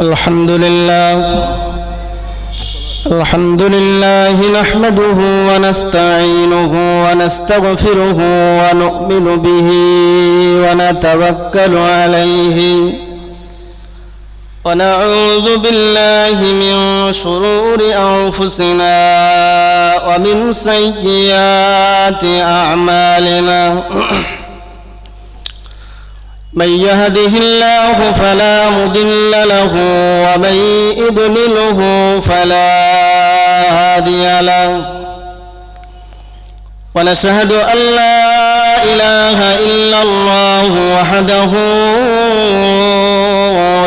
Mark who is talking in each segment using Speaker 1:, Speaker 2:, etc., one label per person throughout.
Speaker 1: الحمد لله نحمده ونستعينه ونستغفره ونؤمن به ونتوكل عليه ونعوذ بالله من شرور أنفسنا ومن سيئات أعمالنا من يهده الله فلا مضل له ومن يضلله فلا هادي له ونشهد أن لا إله إلا الله وحده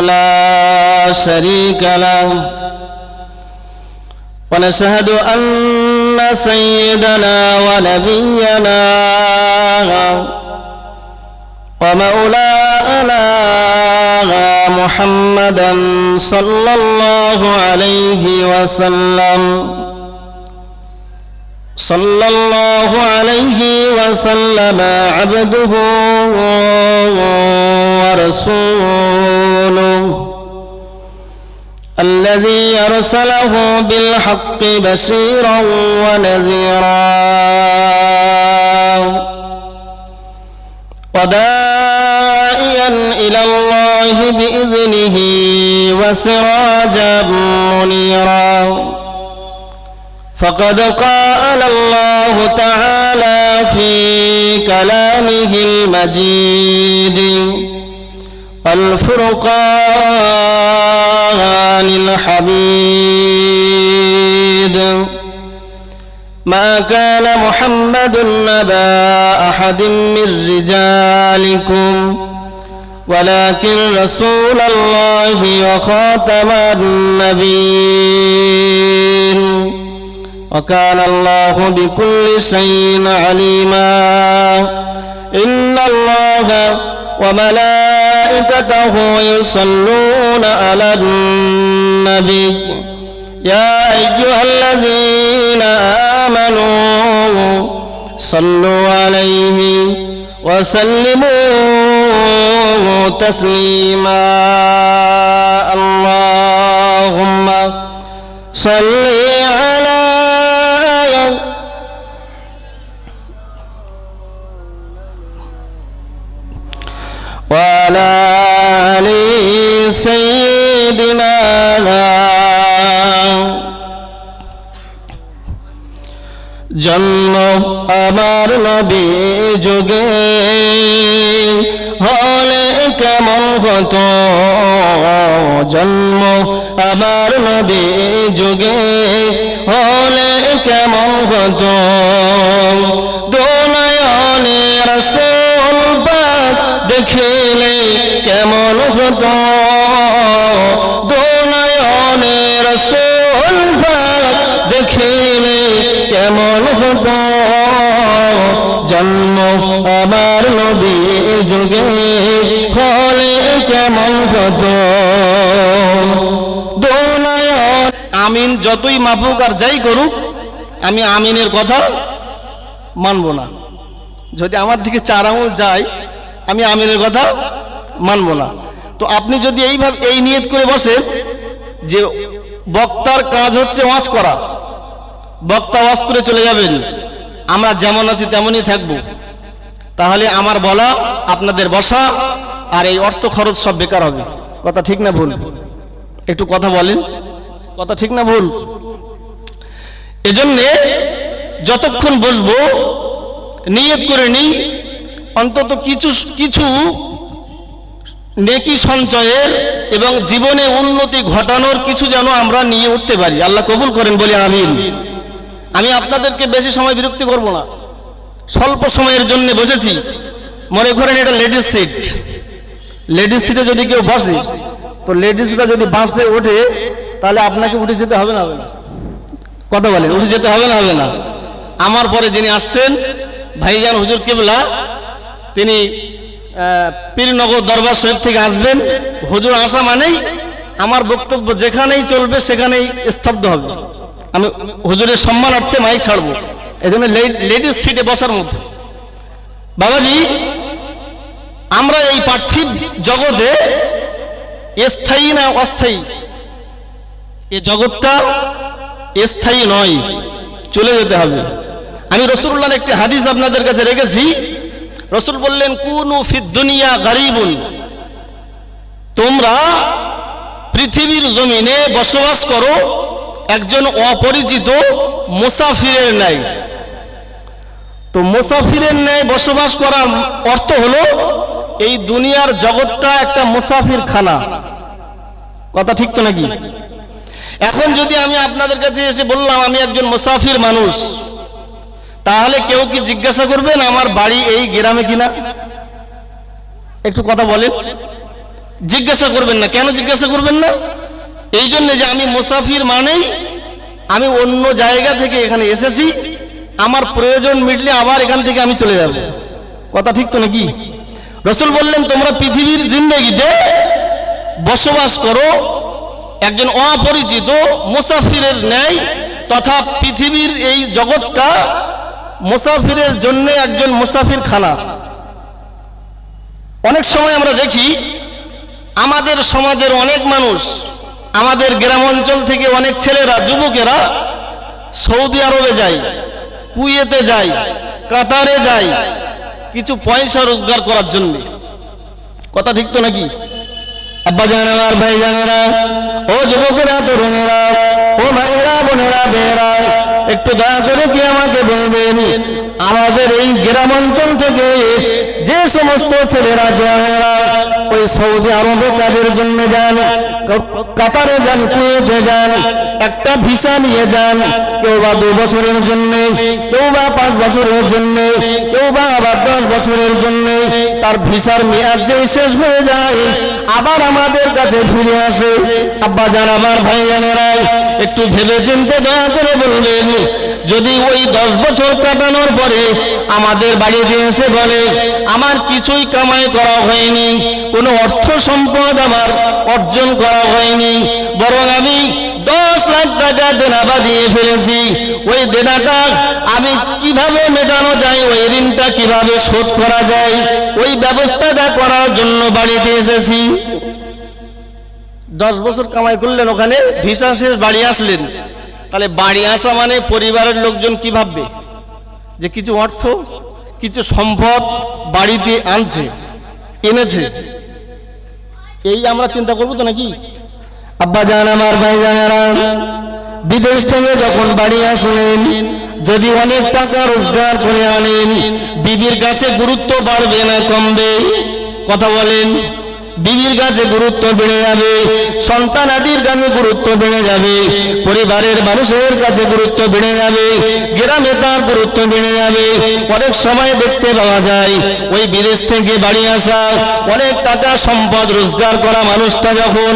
Speaker 1: لا شريك له ونشهد أن سيدنا ونبينا ومولانا محمدا صلى الله عليه وسلم عبده ورسوله الذي أرسله بالحق بشيرا ونذيرا وداعيا إلى الله بإذنه وسراجا منيرا فقد قال الله تعالى في كلامه المجيد والفرقان الحميد ما كان محمد نبا أحد من رجالكم ولكن رسول الله وخاتم النبيين وكان الله بكل شيء عليما إن الله وملائكته يصلون على النبي يا أيها الذين آمنوا صلوا عليه وسلموا تسليما اللهم صل على وعلى آل سيدنا জন্ম আমার নবী যুগে হলে কেমন হতো জন্ম আমার নবী যুগে হলে কেমন হতো দুনয়নে রাসূল পাক দেখিলে কেমন হতো দুনয়নে রাসূল পাক দেখিলে কেমন হতো জন্ম আমার নবী যুগে হলে কেমন হতো দুনয়ন আমিন যতই মাফুক আর যাই করুক আমি আমিনের কথা মানব না যদি আমার দিকে 4 আঙুল যায় আমি আমিনের কথা মানব না তো আপনি যদি এইভাবে এই নিয়ত করে বসেন যে বক্তার কাজ হচ্ছে ওয়াজ করা বক্তা ওয়াজ করে চলে যাবেন আমরা যেমন আছি তেমনই থাকব তাহলে আমার বলা আপনাদের বসা আর এই অর্থ খরচ সব বেকার হবে কথা ঠিক না ভুল একটু কথা বলেন কথা ঠিক না ভুল এজন্য যতক্ষণ বসবো নিয়ত করে নিই অন্তত কিছু নেকি সঞ্চয়ের এবং জীবনে উন্নতি ঘটানোর কিছু যেন আমরা নিয়ে উঠতে পারি আল্লাহ কবুল করেন বলি আমিন আমি আপনাদেরকে বেশি সময় বিরক্তি করব না স্বল্প সময়ের জন্য বসেছি মনে করেন এটা লেডিস সিটে যদি কেউ বসে তো লেডিসরা যদি বাসে ওঠে তাহলে আপনাকে উঠে যেতে হবে না কথা বলেন উঠে যেতে হবে না আমার পরে যিনি আসছেন ভাইজান হুজুর কিবলা তিনি পীরনগর দরবার শরীফ থেকে আসবেন হুজুর আসা মানেই আমার বক্তব্য যেখানেই চলবে সেখানেই স্তব্ধ হবে আমি হুজুরের সম্মানার্থে মাইক ছাড়বো এজন্য লেডিস সিটে বসার মতো বাবাজি আমরা এই পার্থিব জগতে স্থায়ী না অস্থায়ী? এ জগৎটা স্থায়ী নয়, চলে যেতে হবে। আমি রাসূলুল্লাহর একটি হাদিস আপনাদের কাছে রেখেছি। রাসূল বললেন, কুনু ফিদ দুনিয়া গারিবুন, তোমরা পৃথিবীর জমিনে বসবাস করো একজন অপরিচিত মুসাফিরের ন্যায়। তো মুসাফিরের ন্যায় বসবাস করার অর্থ হলো এই দুনিয়ার জগৎটা একটা মুসাফির খানা। কথা ঠিক তো নাকি? এখন যদি আমি আপনাদের কাছে এসে বললাম আমি একজন মুসাফির মানুষ, তাহলে কেউ কি জিজ্ঞাসা করবেন আমার বাড়ি এই গ্রামে কিনা? একটু কথা বলেন। জিজ্ঞাসা করবেন না। কেন জিজ্ঞাসা করবেন না? এই জন্য যে আমি মুসাফির মানেই আমি অন্য জায়গা থেকে এখানে এসেছি, আমার প্রয়োজন মিটলে আবার এখান থেকে আমি চলে যাব। কথা ঠিক তো নাকি? রাসূল বললেন, তোমরা পৃথিবীর জিন্দেগিতে বসবাস করো একজন অপরিচিত মুসাফিরের ন্যায়, তথা পৃথিবীর এই জগৎটা মুসাফিরের জন্য একজন মুসাফির খানা। অনেক সময় আমরা দেখি আমাদের সমাজের অনেক মানুষ, আমাদের গ্রাম অঞ্চল থেকে অনেক ছেলেরা, যুবকেরা সৌদি আরবে যায়, কুয়েতে যায়, কাতারে যায় কিছু পয়সা রোজগার করার জন্য। কথা ঠিক তো নাকি? আব্বা জানেরা, ভাই জানেরা, ও যুবকেরা, তরুণেরা, ও ভাইয়েরা, বোনেরা, বেয়েরা, একটু দয়া করে কি আমাকে বলবেন, আমাদের এই গ্রাম অঞ্চল থেকে যে সমস্ত ছেলেরা যারা ওই সৌদি আরবে কাজের জন্য যান, কাতারে যান, কুয়েতে যান, একটা ভিসা নিয়ে যান, কেউ বা 2 বছরের জন্য, কেউ বা 5 বছরের জন্য, কেউ বা আবার 10 বছরের জন্য, তার ভিসার মেয়াদ যে শেষ হয়ে যায় আবার আমাদের কাছে ফিরে আসে। আব্বা জান, আমার ভাই জানেরা, একটু ভেবে চিন্তে দয়া করে বলবেন, যদি ওই 10 বছর কাটানোর পরে আমাদের বাড়িতে এসে বলে আমার কিছুই কামাই করা হয়নি, কোনো অর্থ সম্পদ আমার অর্জন করা হয়নি, বরং আমি 10 লাখ টাকা দেনা দিয়ে ফেলেছি, ওই দেনাটা আমি কিভাবে মেটানো যায়, ওই ঋণটা কিভাবে শোধ করা যায়, ওই ব্যবস্থাটা করার জন্য বাড়িতে এসেছি। 10 বছর কামাই করলেন, ওখানে ভিসা শেষ, বাড়ি আসলেন, তাহলে বাড়ি আসা মানে পরিবারের লোকজন কি ভাববে? যে কিছু অর্থ, কিছু সম্পদ বাড়িতে এনেছে, এই আমরা চিন্তা করবো তো নাকি? আব্বা জান, আমার ভাই জানেরা, বিদেশ থেকে যখন বাড়ি আসলেন, যদি অনেক টাকা রোজগার করে আনেন, বিবির কাছে গুরুত্ব বাড়বে না কমবে? কথা বলেন। বিবির কাছে গুরুত্ব বেড়ে যাবে, সন্তানাদির কাছে গুরুত্ব বেড়ে যাবে, পরিবারের মানুষের কাছে গুরুত্ব বেড়ে যাবে, গ্রামে তার গুরুত্ব বেড়ে যাবে। অনেক সময় দেখতে পাওয়া যায় ওই বিদেশ থেকে বাড়ি আসা অনেক টাকা সম্পদ রোজগার করা মানুষটা যখন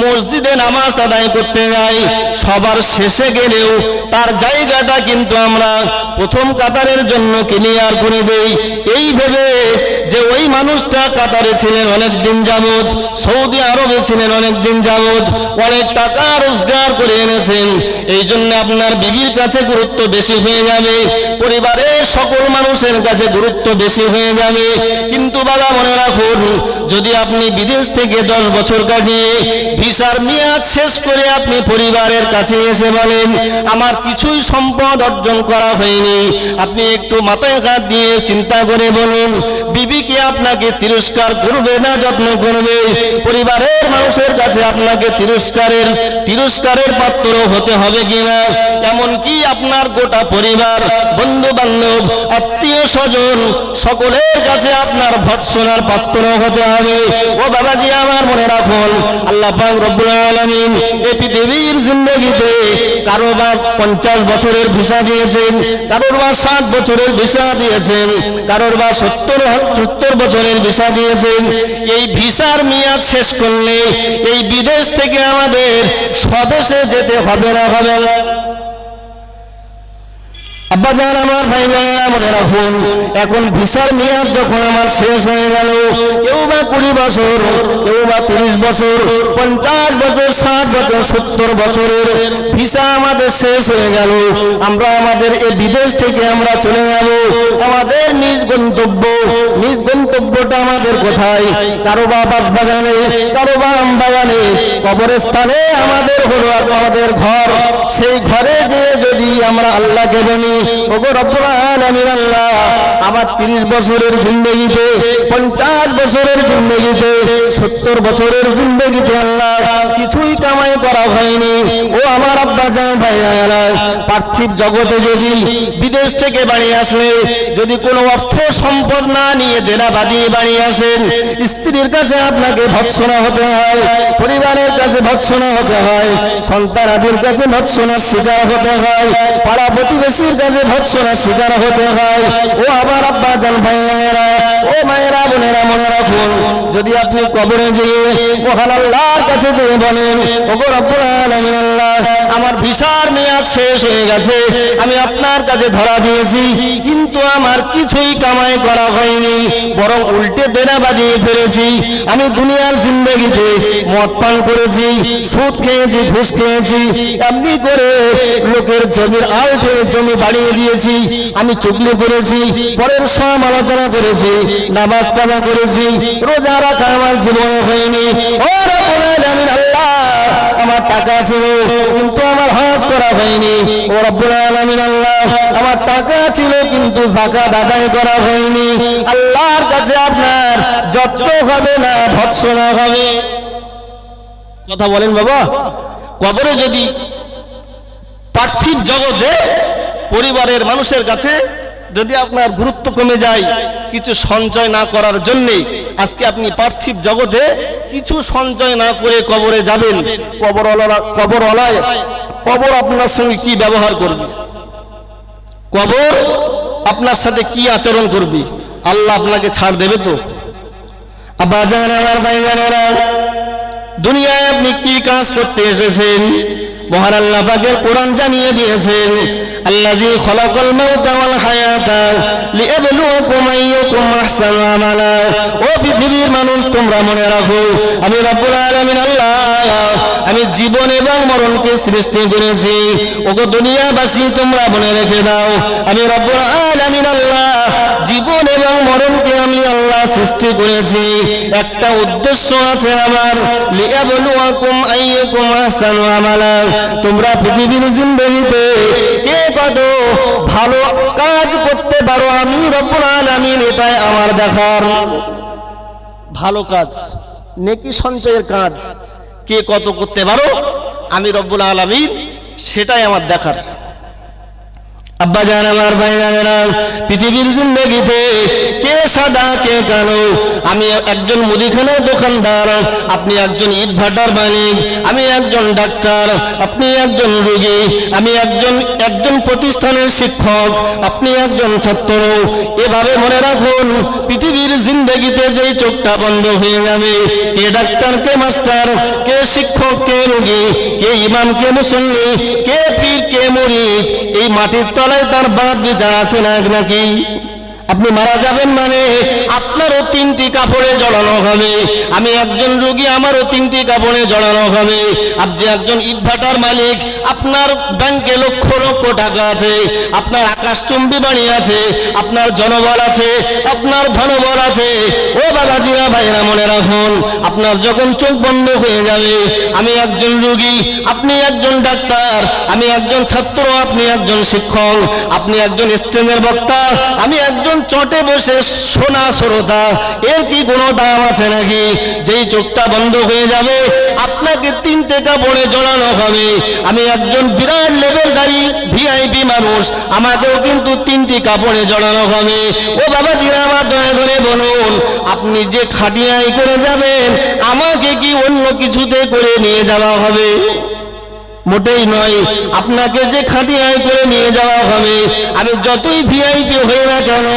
Speaker 1: মসজিদে নামাজ আদায় করতে যায়, সবার শেষে গেলেও তার জায়গাটা কিন্তু আমরা প্রথম কাতারের জন্য ক্লিয়ার করে দেই, এই ভেবে যে ওই মানুষটা কাতারে ছিলেন অনেক দিন যাবত, সৌদি আরবে ছিলেন অনেক দিন যাবত, অনেক টাকা রোজগার করে এনেছেন, এই জন্য আপনার বিবির কাছে গুরুত্ব বেশি হয়ে যাবে, পরিবারের সকল মানুষের কাছে গুরুত্ব বেশি হয়ে যাবে। কিন্তু বাবা মনে রাখুন, যদি আপনি বিদেশ থেকে 10 বছর কাটিয়ে ভিসার মেয়াদ শেষ করে আপনি পরিবারের কাছে এসে বলেন আমার কিছুই সম্পদ অর্জন করা হয়নি, আপনি একটু মাথায় হাত দিয়ে চিন্তা করে বলুন, বিবি কি আপনাকে তিরস্কার করবে না যত্ন করবে? পরিবারের মানুষের কাছে আপনাকে তিরস্কারের পাত্র হতে হবে কিনা? এমনকি আপনার গোটা পরিবার, বন্ধু বান্ধব, আত্মীয় স্বজন সকলের কাছে আপনার ভৎসনার পাত্র হতে হবে। ও বাবাজি আমার, মনে রাখুন, আল্লাহ পাক রব্বুল আলামিন এই পৃথিবীর জিন্দেগিতে কারোবার 50 বছরের ভিসা দিয়েছেন, কারোবার 60 বছরের ভিসা দিয়েছেন, কারোবার 70 বছরের ভিসা দিয়েছেন। এই ভিসার মেয়াদ শেষ করলে এই বিদেশ থেকে আমাদের স্বদেশে যেতে হবে না? হবে না? আব্বা জান আমার ভাই জানেরা মনে রাখুন, এখন ভিসার মেয়াদ যখন আমার শেষ হয়ে গেল, কেউ বা 20 বছর, কেউ বা 30 বছর, 50 বছর, 60 বছর, 70 বছরের ভিসা আমাদের শেষ হয়ে গেল, আমরা আমাদের এই বিদেশ থেকে আমরা চলে যাব আমাদের নিজ গন্তব্য। নিজ গন্তব্যটা আমাদের কোথায়? কারো বা বাসবাগানে, কারো বা আমবাগানে, কবরস্থানে আমাদের হলো আমাদের ঘর। সেই ঘরে যে যদি আমরা আল্লাহকে বলি, ওগো রব্বুল আলামিন আল্লাহ, আমার 30 বছরের জিন্দেগিতে, 50 বছরের জিন্দেগিতে, 70 বছরের জিন্দেগিতে আল্লাহ কিছুই কামাই করা হয়নি। ও আমার আব্বা জান ভাইরা, পার্থিব জগতে যদি বিদেশ থেকে বাড়ি আসলে যদি কোনো অর্থ সম্পদ না নিয়ে দেনা বাঁধিয়ে বাড়ি আসেন, স্ত্রীর কাছে আপনাকে ভৎসনা হতে হয়, পরিবারের কাছে ভৎসনা হতে হয়, সন্তানাদের কাছে ভৎসনার শিকার হতে হয়, পাড়া প্রতিবেশীর কাছে ভৎসনার শিকার হতে হয়। ও আমার আব্বা জান ভাইয়েরা, ও মায়েরা, বোনেরা, মনে রাখুন, যদি আপনি কবরে যেয়ে মহান আল্লাহর কাছে যেয়ে বলেন, ওগো রব্বুল আলামিন আল্লাহ, আমার ভিসার মেয়াদ শেষ হয়ে গেছে, আমি আপনার কাছে ধরা দিয়েছি, কিন্তু আমার কিছুই কামাই করা হয়নি, বরং উল্টে দেনা বাজিয়ে ফেলেছি। আমি দুনিয়ার জিন্দেগিতে মদ পান করেছি, সুদ খেয়েছি, ঘুষ খেয়েছি, এমনি করে লোকের জমির আলটে জমি বাড়িয়ে দিয়েছি, আমি চুগলি করেছি, পরের সমালোচনা করেছি, নামাজ কাজা করেছি, রোজা রাখা আমার জীবনে হয়নি। ও রব্বুল আলামিন আল্লাহ, আমার টাকা ছিল কিন্তু আমার হজ করা হয়নি। ও রব্বুল আলামিন আল্লাহ, আমার টাকা ছিল কিন্তু যাকাত আদায় করা হয়নি। আল্লাহর কাছে আপনার যত হবে না ভৎসনা হবে। কথা বলেন বাবা, কবরে যদি পার্থিব জগতে পরিবারের মানুষের কাছে যদি আপনার গুরুত্ব কমে যায় কিছু সঞ্চয় না করার জন্যে, আজকে আপনি পার্থিব জগতে কিছু সঞ্চয় না করে কবরে যাবেন, কবরওয়ালায় কবর আপনার সঙ্গে কি ব্যবহার করবে, কবর আপনার সাথে কি আচরণ করবে? আল্লাহ আপনাকে ছাড় দেবে তো? আব্বা জান আমার ভাই জানেরা, দুনিয়ায় আপনি কি কাজ করতে এসেছেন? মহান আল্লাহ পাকের কোরআন জানিয়ে দিয়েছেন, আল্লাযী খলাকাল মাউতা ওয়াল হায়াতা লিয়াবলুয়াকুম আইয়ুকুম আহসানু আমালা। ও পৃথিবীর মানুষ, তোমরা মনে রাখো, আমি রব্বুল আলামিন আল্লাহ, আমি জীবন এবং মরণকে সৃষ্টি করেছি। ওগো দুনিয়াবাসী, তোমরা মনে রেখে দাও, আমি রব্বুল আলামিন আল্লাহ জীবন এবং মরণকে আমি আল্লাহ সৃষ্টি করেছি, একটা উদ্দেশ্য আছে আমার, লিয়াবলুয়াকুম আইয়ুকুম আহসানু আমালা। তোমরা পৃথিবীর জিন্দেগিতে কে কত ভালো কাজ করতে পারো, আমি রব্বুল আলামিন এটাই আমার দেখার। ভালো কাজ, নেকি সঞ্চয়ের কাজ কে কত করতে পারো, আমি রব্বুল আলামিন সেটাই আমার দেখার। আব্বা জান আমার ভাই জানেরা, পৃথিবীর জিন্দেগিতে কে সাদা কে কালো, আমি একজন মুদিখানার দোকানদার, আপনি একজন ইট ভাটার মালিক, আমি একজন ডাক্তার, আপনি একজন রোগী, আমি একজন প্রতিষ্ঠানের শিক্ষক, আপনি একজন ছাত্র। এভাবে মনে রাখুন, পৃথিবীর জিন্দেগিতে যেই চোখটা বন্ধ হয়ে যাবে, কে ডাক্তার, কে মাস্টার, কে শিক্ষক, কে রোগী, কে ইমাম, কে মুসল্লি, কে পীর, কে মুরিদ, এই মাটির তলায় তার বাদ বিচার আছে না নাকি? আপনি মারা যাবেন মানে আপনারও 3টি কাপড়ে জড়ানো হবে, আমি একজন রোগী, আমারও 3টি কাপড়ে জড়ানো হবে। আপনি একজন ইটভাটার মালিক, আপনার ব্যাংকে লক্ষ লক্ষ টাকা আছে, আপনার আকাশচুম্বী বাড়ি আছে, আপনার জনবল আছে, আপনার ধনবল আছে। ও বাবাজিরা, ভাইরা, মনে রাখুন, আপনার যখন চোখ বন্ধ হয়ে যাবে, আমি একজন রোগী, আপনি একজন ডাক্তার, আমি একজন ছাত্র, আপনি একজন শিক্ষক, আপনি একজন স্টেজের বক্তা, আমি একজন চটে বসে শোনা শ্রোতা, এর কি কোনো দাম আছে নাকি? যেই চোখটা বন্ধ হয়ে যাবে, আপনাকে 3টে কাপড়ে জড়ানো হবে। আমি একজন বিরাট লেভেলদারি ভিআইপি মানুষ, আমাকেও কিন্তু 3টি কাপড়ে জড়ানো হবে। ও বাবাজিরা, আমার দয়া করে বলুন, আপনি যে খাটিয়াই করে যাবেন, আমাকে কি অন্য কিছুতে করে নিয়ে যাওয়া হবে? মোটেই নয়। আপনাকে যে খাটিয়ায় করে নিয়ে যাওয়া হবে, আমি যতই ভিআইপি হই না কেন,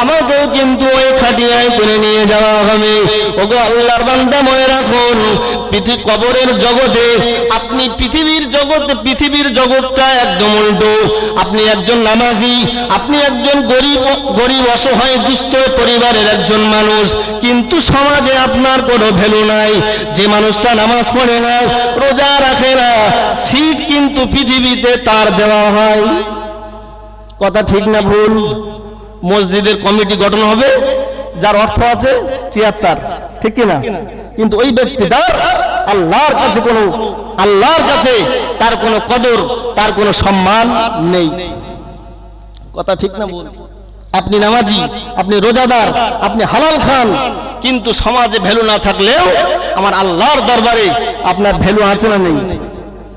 Speaker 1: আমাকেও কিন্তু ওই খাটিয়ায় করে নিয়ে যাওয়া হবে। ওগো আল্লাহর বান্দা, মনে রাখুন, কবরের জগতে আপনি পৃথিবীর জগৎটা একদম উল্টো। আপনি একজন নামাজি, আপনি একজন গরিব অসহায় দুস্থ পরিবারের একজন মানুষ, কিন্তু সমাজে আপনার কোনো ভ্যালু নাই। যে মানুষটা নামাজ পড়ে না, রোজা রাখে না, সিট কিন্তু পৃথিবীতে তার দেওয়া হয়। কথা ঠিক না ভুল? মসজিদের কমিটি গঠন হবে, যার অর্থ আছে ৭৬, ঠিক কিনা? কিন্তু ওই ব্যক্তিটা আল্লাহর কাছে তার কোনো কদর, তার কোনো সম্মান নেই। কথা ঠিক না ভুল? আপনি নামাজি, আপনি রোজাদার, আপনি হালাল খান, কিন্তু সমাজে ভ্যালু না থাকলেও আমার আল্লাহর দরবারে আপনার ভ্যালু আছে না নেই?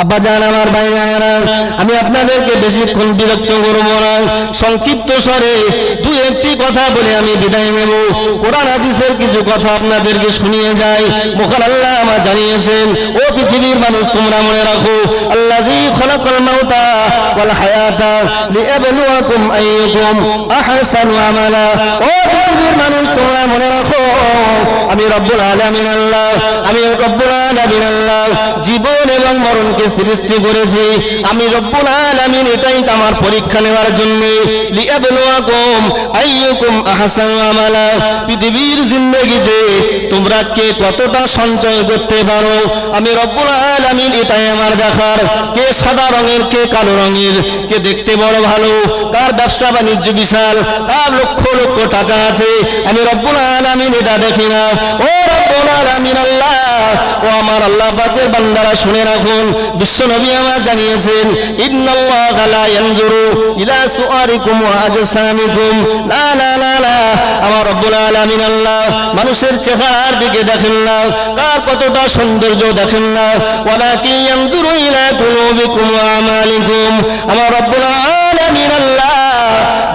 Speaker 1: আব্বা জান, আমার ভাইরা, আমি আপনাদেরকে বেশিক্ষণ বিরক্ত করব না। সংক্ষিপ্ত স্বরে দু একটি কথা বলে আমি বিদায় নেব। কোরআন হাদিসের কিছু কথা আপনাদেরকে শুনিয়ে যাই। মহান আল্লাহ আমার জানিয়েছেন, ও পৃথিবীর মানুষ, তোমরা মনে রাখো, আল্লাযী খালাকাল মাউতা ওয়াল হায়াতা লিয়াবলুয়াকুম আইয়ুকুম আহসানু আমালা। ও পৃথিবীর মানুষ, তোমরা মনে রাখো, আমি রব্বুল আলামিন আল্লাহ, জীবন এবং মরণকে সৃষ্টি করেছি। আমি রব্বুল আলামিন, এটাই আমার পরীক্ষা নেওয়ার জন্য। লিয়াবলুয়াকুম আইয়ুকুম আহসানু আমালা। পৃথিবীর জিন্দেগিতে তোমরা কে কতটা সঞ্চয় করতে পারো, আমি রব্বুল আলামিন এটাই আমার দেখার। কে সাদা রঙের, কে কালো রঙের, কে দেখতে বড় ভালো, কার ব্যবসা বাণিজ্য বিশাল, কার লক্ষ লক্ষ টাকা আছে, আমি রব্বুল আলামিন এটা দেখি না। ও রব্বুল আলামিন আল্লাহ, ও আমার আল্লাহ পাকের বান্দারা, শুনে রাখুন, বিশ্ব নবী আমার জানিয়েছেন, ইন্নাল্লাহা লা ইয়ানজুরু ইলা সুআরিকুম ওয়া আজসামিকুম। লা লা লা লা, আমার রব্বুল আলামিন আল্লাহ মানুষের চেহারার দিকে দেখেন না, কার কতটা সৌন্দর্য দেখেন না, ওয়ালাকিন ইয়ানজুরু ইলা কুলুবিকুম ওয়া আমালিকুম। আমার রব্বুল আলামিন আল্লাহ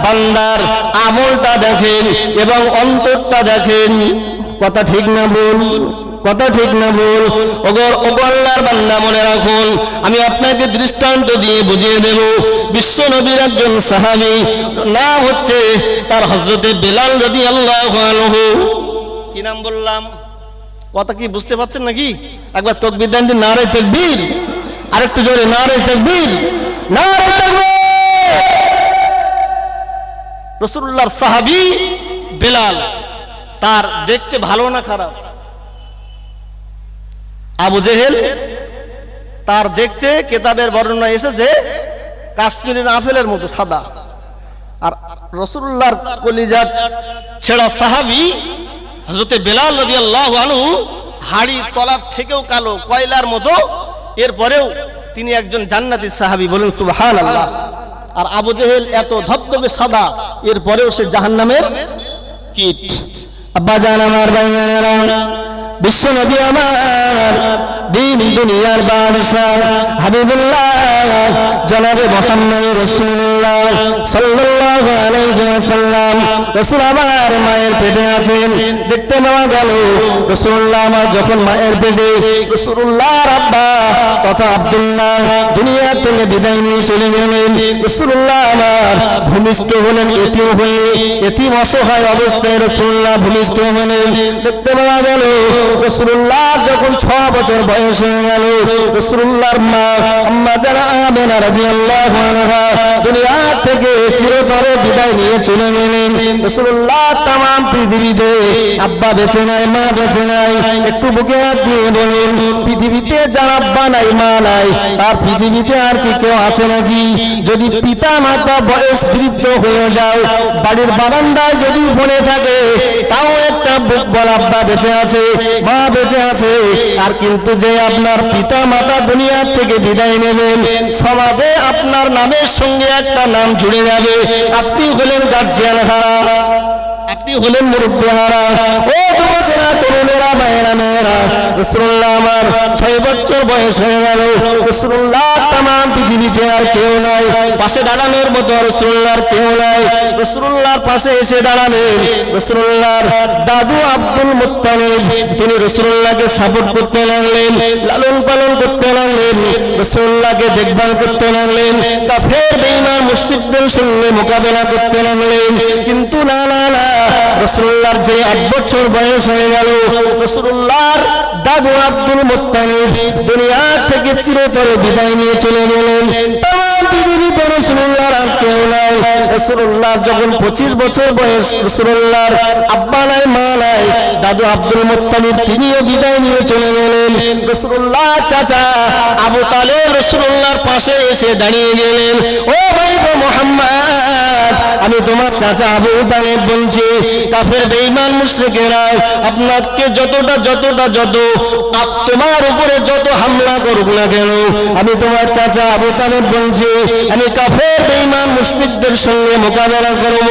Speaker 1: বান্দার আমলটা দেখেন এবং অন্তরটা দেখেন। কথা ঠিক না ভুল? কথা ঠিক না ভুল? ওগো আল্লাহর বান্দা, মনে রাখুন, আমি আপনাকে দৃষ্টান্ত দিয়ে বুঝিয়ে দেব। বিশ্ব নবীর একজন সাহাবী, নাম হচ্ছে তার হযরতে বেলাল রাদিয়াল্লাহু আনহু। কি নাম বললাম? কথা কি বুঝতে পারছেন নাকি? একবার তাকবীর দেন, যে নারে তাকবীর। আরেকটু জোরে, নারে তাকবীর, নারে তাকবীর। রাসূলুল্লাহর সাহাবী বেলাল, তার দেখতে ভালো না খারাপ? আবু জেহেল, তার দেখতে কেতাবের বর্ণনা এসেছে কাশ্মীরের আপেলের মতো সাদা। আর রাসূলুল্লাহর কলিজার ছেঁড়া সাহাবী হযরতে বেলাল রাদিয়াল্লাহু আনহু হাড়ির তলার থেকেও কালো, কয়লার মতো। এরপরেও তিনি একজন জান্নাতি সাহাবী, বলেন সুবহানাল্লাহ। আর আবু জেহেল এত ধবধবে সাদা, এরপরেও সে জাহান্নামের কীট। আব্বা জান, আমার ভাইরা, বিশ্ব নবী আমার, দিন দুনিয়ার বাদশাহ হাবিবুল্লাহ জনাবে মুহাম্মদ রাসূলুল্লাহ সাল্লাল্লাহু আলাইহি ওয়াসাল্লাম, রাসূল আমার মায়ের পেটে আছেন। দেখতে পাওয়া গেল রাসূলুল্লাহ আমার যখন মায়ের পেটে, রাসূলুল্লাহর আব্বা তথা আব্দুল্লাহ দুনিয়া থেকে বিদায় নিয়ে চলে গেলেন। রাসূলুল্লাহ আমার ভূমিষ্ঠ হলেন এতিম হয়ে, এতিম অসহায় অবস্থায় রাসূলুল্লাহ ভূমিষ্ঠ হলেন। দেখতে পাওয়া গেল রাসূলুল্লাহ যখন 6 বছর বয়স হয়ে গেল, রাসূলুল্লাহর মা আম্মা জানা আমেনা রাদিয়াল্লাহু আনহা দুনিয়া থেকে চিরতরে বিদায় নিয়ে চলে গেলেন। রাসূলুল্লাহ তামাম পৃথিবীতে আব্বা বেঁচে নাই, মা বেঁচে নাই। একটু বুকে হাত দিয়ে বলেন, পৃথিবীতে যার আব্বা নাই, মা নাই, তার পৃথিবীতে আর কি কেউ আছে নাকি? যদি পিতা মাতা বয়স বৃদ্ধ হয়ে যাও, বাড়ির বারান্দায় যদি পড়ে থাকে, তাও একটা বুক বল আব্বা বেঁচে আছে, মা বেঁচে আছে। আর কিন্তু যে আপনার পিতা মাতা দুনিয়া থেকে বিদায় নেবেন, সমাজে আপনার নামের সঙ্গে একটা নাম জুড়ে যাবে, আপনি হলেন গার্জিয়ান হারা, আপনি হলেন মুরব্বী হারা। ও যুবক
Speaker 2: যুবকেরা, তরুণেরা, ভাইয়েরা, মেয়েরা, রাসূলুল্লাহ আমার 6 বছর বয়স হয়ে গেল। রাসূলুল্লাহ তামাম পৃথিবীতে আর কেউ নাই, পাশে দাঁড়ানোর মতো রাসূলুল্লাহর কেউ নাই। রাসূলুল্লাহর পাশে এসে দাঁড়ালেন রাসূলুল্লাহর দাদু আব্দুল মুত্তালিব। তিনি রাসূলুল্লাহকে সাপোর্ট করতে লাগলেন, লালন পালন করতে লাগলেন, রাসূলুল্লাহকে দেখভাল করতে লাগলেন, কাফের বেঈমান মুশরিকদের সঙ্গে মোকাবেলা করতে লাগলেন। কিন্তু না না না, রাসূলুল্লাহর যে 8 বছর বয়স হয়ে গেল, রাসূলুল্লাহর দাদু আব্দুল মুত্তালিব দুনিয়া থেকে চিরতরে বিদায় নিয়ে চলে গেলেন। তামাম পৃথিবীতে রাসূলুল্লাহর আর কেউ নাই। রাসূলুল্লাহর যখন 25 বছর বয়স, রাসূলুল্লাহর আব্বা নাই, মা নাই, দাদু আব্দুল মুত্তালিব তিনিও বিদায় নিয়ে চলে গেলেন। রাসূলুল্লাহ চাচা আবু তালেব রাসূলুল্লাহর পাশে এসে দাঁড়িয়ে গেলেন। ও ভাই গো মুহাম্মদ, আমি তোমার চাচা আবু তালেব বলছি, কাফের বেঈমান মুশরিকেরা আপনাকে যত তোমার উপরে যত হামলা করুক না কেন, আমি তোমার চাচা আবু তালেব বলছি, আমি কাফের বেঈমান মুশরিকদের সঙ্গে মোকাবেলা করব।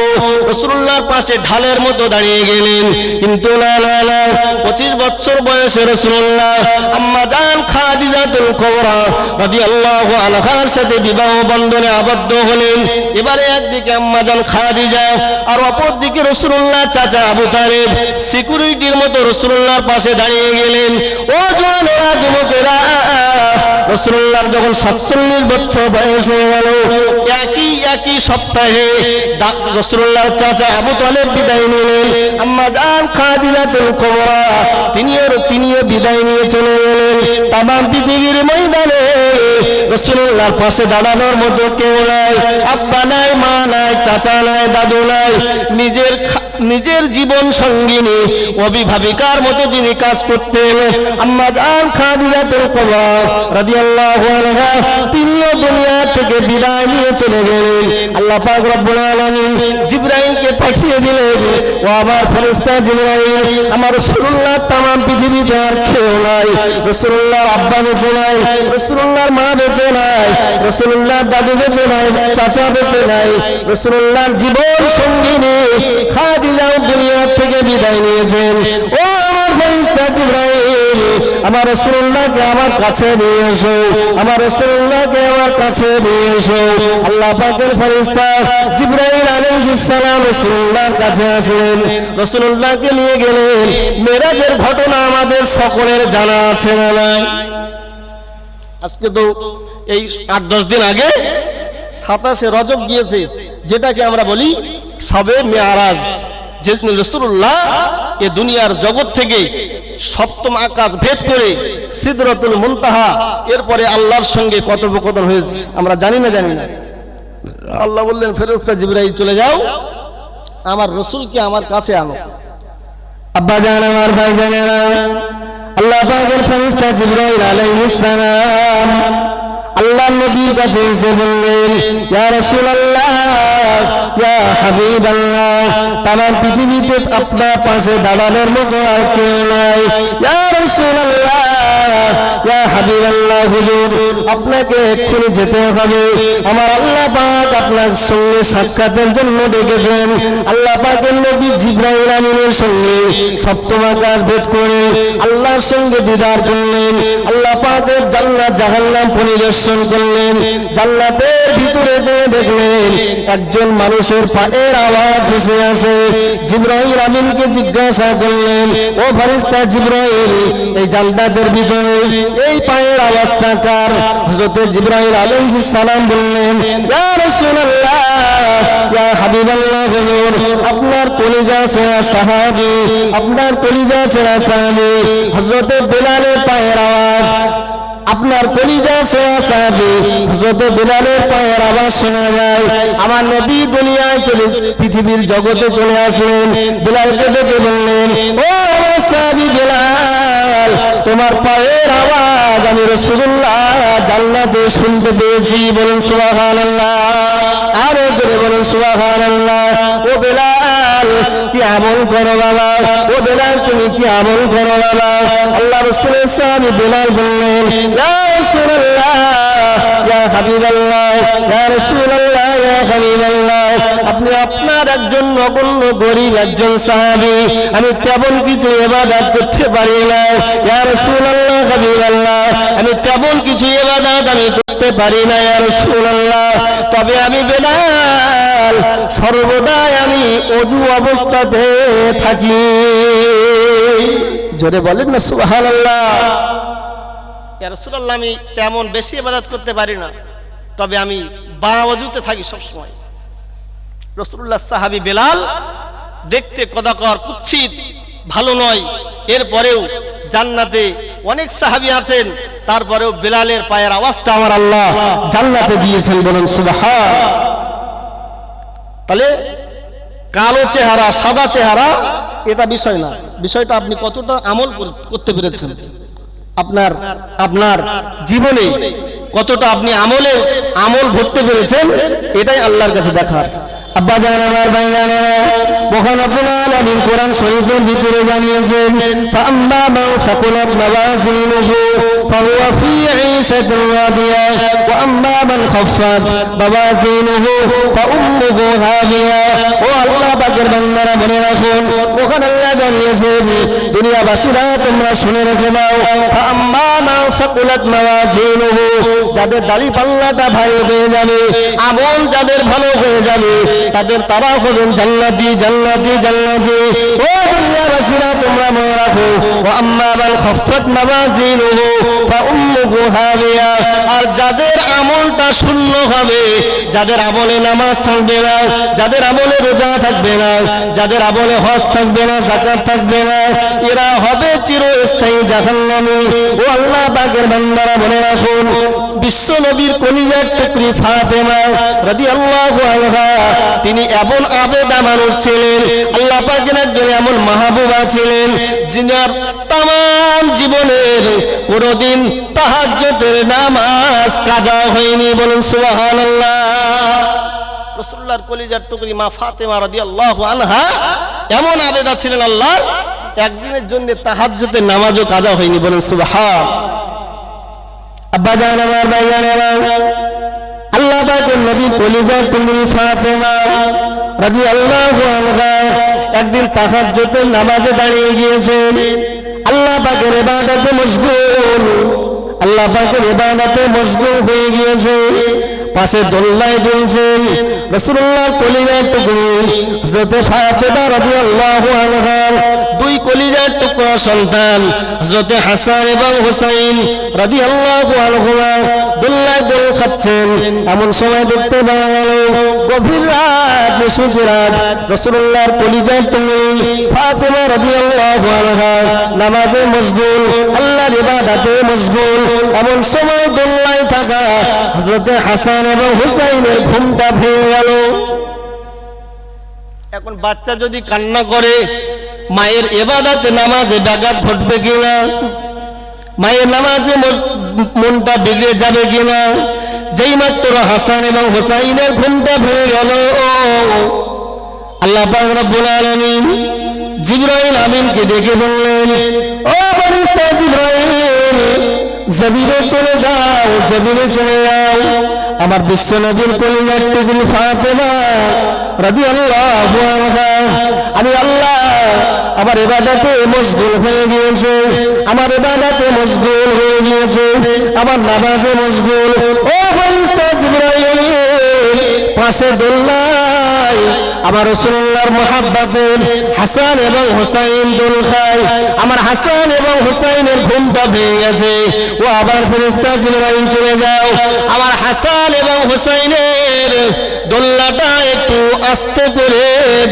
Speaker 2: রাসূলুল্লাহর পাশে ঢালের মতো দাঁড়িয়ে গেলেন। কিন্তু না না না, 25 বছর বয়সে রাসূলুল্লাহ আম্মা জান খাদিজাতুল কুবরা রাদিয়াল্লাহু আনহার সাথে বিবাহ বন্ধনে আবদ্ধ হলেন। এবারে একদিকে আম্মা জান খাদিজা আর অপর দিকে রাসূলুল্লাহ চাচা আবু তালেব সিকিউরিটির মতো রাসূলুল্লাহর পাশে দাঁড়িয়ে গেলেন। ও জওয়ানেরা, যুবকেরা, রাসূলুল্লাহর যখন 47 বছর বয়স হয়ে গেল, একই সপ্তাহে রাসূলুল্লাহর চাচা আবু তালেব বিদায় নিলেন। আম্মা জান খাদিজাতুল কুবরা তিনিও বিদায় নিয়ে চলে গেলেন। তামাম পৃথিবীর ময়দানে রাসূলুল্লাহর পাশে দাঁড়ানোর মতো কেউ নাই, আব্বা নাই, মা নাই, চাচা নাই, দাদু নাই, নিজের জীবন সঙ্গিনী অভিভাবিকার মতো যিনি কাজ করতেন, আম্মা জান খাদিজাতুল কুবরা রাদিয়াল্লাহু আনহা, তিনিও দুনিয়া থেকে বিদায় নিয়ে চলে গেলেন। আল্লাহ পাক রব্বুল আলামিন জিবরাইলকে পাঠিয়ে দিলেন, ও আমার ফেরেশতা জিবরাইল, আমার রাসূলুল্লাহ তামাম পৃথিবীতে আর কেউ নাই, রাসূলুল্লাহর আব্বা বেঁচে নাই, রাসূলুল্লাহর মা বেঁচে নাই, রাসূলুল্লাহর দাদু বেঁচে নাই, চাচা বেঁচে নাই, রাসূলুল্লাহর জীবন সঙ্গিনী খাদিজাও দুনিয়া থেকে বিদায় নিয়েছেন। ও আমার ফেরেশতা জিবরাইল, আমার রাসূলুল্লাহকে আমার কাছে নিয়ে এসো, আমার রাসূলুল্লাহকে আমার কাছে নিয়ে এসো। আল্লাহ পাকের ফেরেশতা জিবরাইল আলাইহিস সালাম রাসূলুল্লাহর কাছে আসলেন, রাসূলুল্লাহকে নিয়ে গেলেন। মেরাজের ঘটনা আমাদের সকলের জানা আছে না নাই? আজকে তো এই 8-10 দিন আগে 27শে রজব গিয়েছে, যেটাকে আমরা বলি শবে মেরাজ। যে রাসূলুল্লাহ এ দুনিয়ার জগৎ থেকে সপ্তম আকাশ ভেদ করে সিদরাতুল মুনতাহা, এরপরে আল্লাহর সঙ্গে কথোপকথন হয়েছে, আমরা জানি না। আল্লাহ বললেন, ফেরেশতা জিবরাইল চলে যাও, আমার রাসূলকে আমার কাছে আনো। আব্বা জান, আমার ভাই জানেরা, আল্লাহ পাকের ফেরেশতা জিবরাইল আলাইহিস সালাম আল্লাহ নবীর কাছে এসে বললেন, ইয়া রাসূলুল্লাহ, ইয়া হাবিবাল্লাহ, তামাম পৃথিবীতে আপনার পাশে দাঁড়ানোর মতো আর কেউ নাই। ইয়া রাসূলুল্লাহ, ইয়া হাবিবাল্লাহ, হুজুর আপনাকে এক্ষুনি যেতে হবে, আমার আল্লাহ পাক আপনার সঙ্গে সাক্ষাতের জন্য ডেকেছেন। আল্লাহ পাকের নবী জিবরাইল আমিনের সঙ্গে সপ্তম আকাশ ভেদ করে আল্লাহর সঙ্গে দিদার করলেন। আল্লাহ পাকের জান্নাত জাহান্নাম পরিদর্শন করলেন। জান্নাতের ভিতরে যেয়ে দেখলেন একজন মানুষের পায়ের আওয়াজ ভেসে আসে। জিবরাইল আমিনকে জিজ্ঞাসা করলেন, ও ফেরেশতা জিবরাইল, এই জান্নাতের ভিতরে এই পায়ের আওয়াজটা কার? হযরত জিবরাইল আলাইহিস সালাম বললেন, ইয়া রাসূলুল্লাহ, ইয়া হাবিবাল্লাহ, হুজুর আপনার কলিজা ছেঁড়া সাহাবী, আপনার কলিজা ছেঁড়া সাহাবী হযরত বিলালের পায়ের আওয়াজ, আপনার কলিজা ছেঁড়া সাহাবী হযরত বিলালের পায়ের আওয়াজ শোনা যায়। আমার নবী দুনিয়ায় পৃথিবীর জগতে চলে আসলেন। বিলালকে ডেকে বললেন, ও আমার সাহাবী বিলাল, তোমার পায়ের আওয়াজ আমি রাসূলুল্লাহ জান্নাতে শুনতে পেয়েছি। বলুন সুবহানাল্লাহ, আরো জোরে বলুন সুবহানাল্লাহ। ও বিলাল, কি আমল করো বাবা, ও বিলাল তুমি কি আমল করো বাবা? আল্লাহ রাসূলের সাহাবী বিলাল বললেন, ইয়া রাসূলুল্লাহ, ইয়া হাবিবাল্লাহ, ইয়া রাসূলুল্লাহ, ইয়া হাবিবাল্লাহ, আপনি আপনার একজন নগণ্য গরীব একজন সাহাবী, আমি তেমন কিছু ইবাদত করতে পারি না ইয়া রাসূলুল্লাহ হাবিবাল্লাহ, আমি তেমন কিছু ইবাদত আমি করতে পারি না ইয়া রাসূলুল্লাহ, তবে আমি বেলাল সর্বদাই আমি ওযু অবস্থাতে থাকি। জোরে বলেন না সুবহানাল্লাহ।
Speaker 1: ইয়া রাসূলুল্লাহ, আমি তেমন বেশি ইবাদত করতে পারি না, তবে আমি বাঁ ওযুতে থাকি সব সময়। রাসূলুল্লাহ সাহাবী বেলাল দেখতে কদাকর কুৎসিত ভালো নয়, এরপরেও জান্নাতে অনেক সাহাবী আছেন, তারপরেও বেলালের পায়ের আওয়াজটা আমার আল্লাহ
Speaker 2: জান্নাতে দিয়েছেন, বলুন সুবহান।
Speaker 1: তাহলে কালো চেহারা সাদা চেহারা এটা বিষয় না, বিষয়টা আপনি কতটা আমল করতে পেরেছেন, আপনার আপনার জীবনে কতটা আপনি আমল ভরতে পেরেছেন, এটাই আল্লাহর কাছে দেখার।
Speaker 2: আব্বা জান, আমার ভাই জানেরা, মহান রব্বুল আলামিন কোরআন শরীফের ভিতরে জানিয়েছেন, ফাআম্মা মান সাকুলাত মাওয়াজিনুহু ফাহুয়া ফি ঈশাতিন রাদিয়া ওয়া আম্মা মান খাফফাত মাওয়াজিনুহু ফাউম্মুহু হাবিয়া। ও আল্লাহ পাকের বান্দারা, মনে রাখুন, মহান আল্লাহ জানিয়েছেন, দুনিয়াবাসীরা তোমরা শুনে রেখে দাও, ফাআম্মা মান সাকুলাত মাওয়াজিনুহু, যাদের দাড়ি পাল্লাটা ভালো হয়ে যাবে, আমল যাদের ভালো হয়ে যাবে, তাদের তারা হবেন জান্নাতি জান্নাতি জান্নাতি। ও দুনিয়াবাসীরা তোমরা মনে রাখো, ওয়া আম্মা মান খাফফাত মাওয়াজিনুহু ফাউম্মুহু হাবিয়া, আর যাদের আমলটা শূন্য হবে, যাদের আমলে নামাজ থাকবে না, যাদের আমলে রোজা থাকবে না, যাদের আমলে হজ থাকবে না, যাকাত থাকবে না, এরা হবে চিরস্থায়ী জাহান্নামী। ও আল্লাহ পাকের বান্দারা, মনে রাখুন, বিশ্ব নবীর কলিজার টুকরি ফাতেমা রাদিয়াল্লাহু আনহা, তিনি এমন আবেদা মানুষ ছিলেন, আল্লাহ পাকের একজন এমন মাহবুবা ছিলেন, যিনার তামাম জীবনের কোনদিন তাহাজ্জুদের নামাজ কাজা হয়নি, বলুন সুবহানাল্লাহ।
Speaker 1: রাসূলুল্লাহর কলিজার টুকরি মা ফাতেমা রাদিয়াল্লাহু আনহা এমন আবেদা ছিলেন আল্লাহর, একদিনের জন্য তাহাজ্জুদের নামাজও কাজা হয়নি, বলুন সুবহান।
Speaker 2: আব্বা জান, আমার ভাই জানেরা, আল্লাহ পাকের নবী কলিজার টুকরি ফাতেমা রাদিয়াল্লাহু আনহা একদিন তাহাজ্জুদের নামাজে দাঁড়িয়ে গিয়েছেন, আল্লাহ পাকের ইবাদতে মশগুল, আল্লাহ পাকের ইবাদতে মশগুল হয়ে গিয়েছে, পাশে দোলনায় দুলছেন রাসূলুল্লাহর কলিজার টুকরি হযরত ফাতেমা রাদিয়াল্লাহু আনহার দুই কলিজার টুকরা সন্তান হযরত হাসান এবং হুসাইন রাদিয়াল্লাহু আনহুমা দোলনায় দোল খাচ্ছেন। এমন সময় দেখতে পাওয়া গেল গভীর রাত, নিশীথ রাত, রাসূলুল্লাহর কলিজার টুকরি ফাতেমা রাদিয়াল্লাহু আনহা নামাজে মশগুল, আল্লাহর ইবাদতে মশগুল। এমন সময় দোলনায় থাকা হযরত হাসান এবং হুসাইনের ঘুমটা ভেঙে গেল।
Speaker 1: এখন বাচ্চা যদি কান্না করে, মায়ের ইবাদতে নামাজে ব্যাঘাত ঘটবে কিনা, মায়ের নামাজে মনটা বিগড়ে যাবে কিনা। যেই মাত্র হাসান এবং হুসাইনের ঘুমটা ভেঙে গেল, আল্লাহ পাক রব্বুল আলামিন জিবরাইল আমিনকে ডেকে বললেন, ও ফেরেশতা জিবরাইল, জমিনে চলে যাও, জমিনে চলে যাও, আমার বিশ্ব নবীর কলিজার টুকরি ফাতেমা রাদিয়াল্লাহু আনহা, আমি আল্লাহ আমার ইবাদতে মশগুল হয়ে গিয়েছে, আমার ইবাদতে মশগুল হয়ে গিয়েছে, আমার নামাজে মশগুল। ও ফেরেশতা জিবরাইল, পাশে দোলনায় আমার রাসূলুল্লাহর মুহাব্বতে হাসান এবং হুসাইন দোল খায়, আমার হাসান এবং হুসাইনের ঘুমটা ভেঙে গেছে। ও আবার ফেরেশতা জিবরাইল চলে যাও, আমার হাসান এবং হুসাইনের দোলনাটা একটু আস্তে করে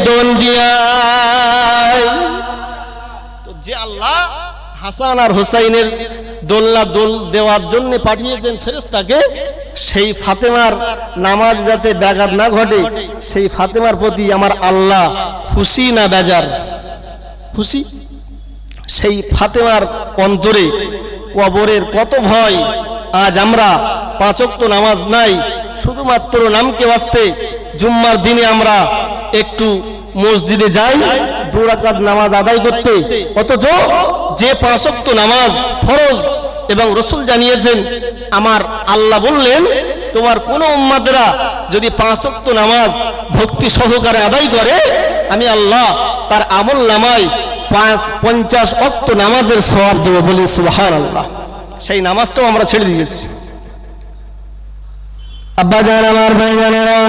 Speaker 1: দোল দিয়া। তো যে আল্লাহ হাসান আর হুসাইনের দোলনা দোল দেওয়ার জন্য পাঠিয়েছেন ফেরেশতাকে, সেই ফাতেমার নামাজ যাতে ব্যাঘাত না ঘটে, সেই ফাতেমার প্রতি আমার আল্লাহ খুশি না বেজার? খুশি। সেই ফাতেমার অন্তরে কবরের কত ভয়। আজ আমরা 5 ওয়াক্ত নামাজ নাই, শুধুমাত্র নামকে বাঁচতে জুম্মার দিনে আমরা একটু মসজিদে যাই 2 রাকাত নামাজ আদায় করতে, অথচ যে 5 ওয়াক্ত নামাজ ফরজ এবং রাসূল জানিয়েছেন, আমার আল্লাহ বললেন তোমার কোন উম্মতরা যদি 5 ওয়াক্ত নামাজ ভক্তি সহকারে আদায় করে, আমি আল্লাহ তার আমল নামায় 50 ওয়াক্ত নামাজের সওয়াব দেব। বলি সুবহানাল্লাহ। সেই নামাজটাও আমরা ছেড়ে দিয়েছি।
Speaker 2: আব্বা জান, আমার ভাই জানেরা,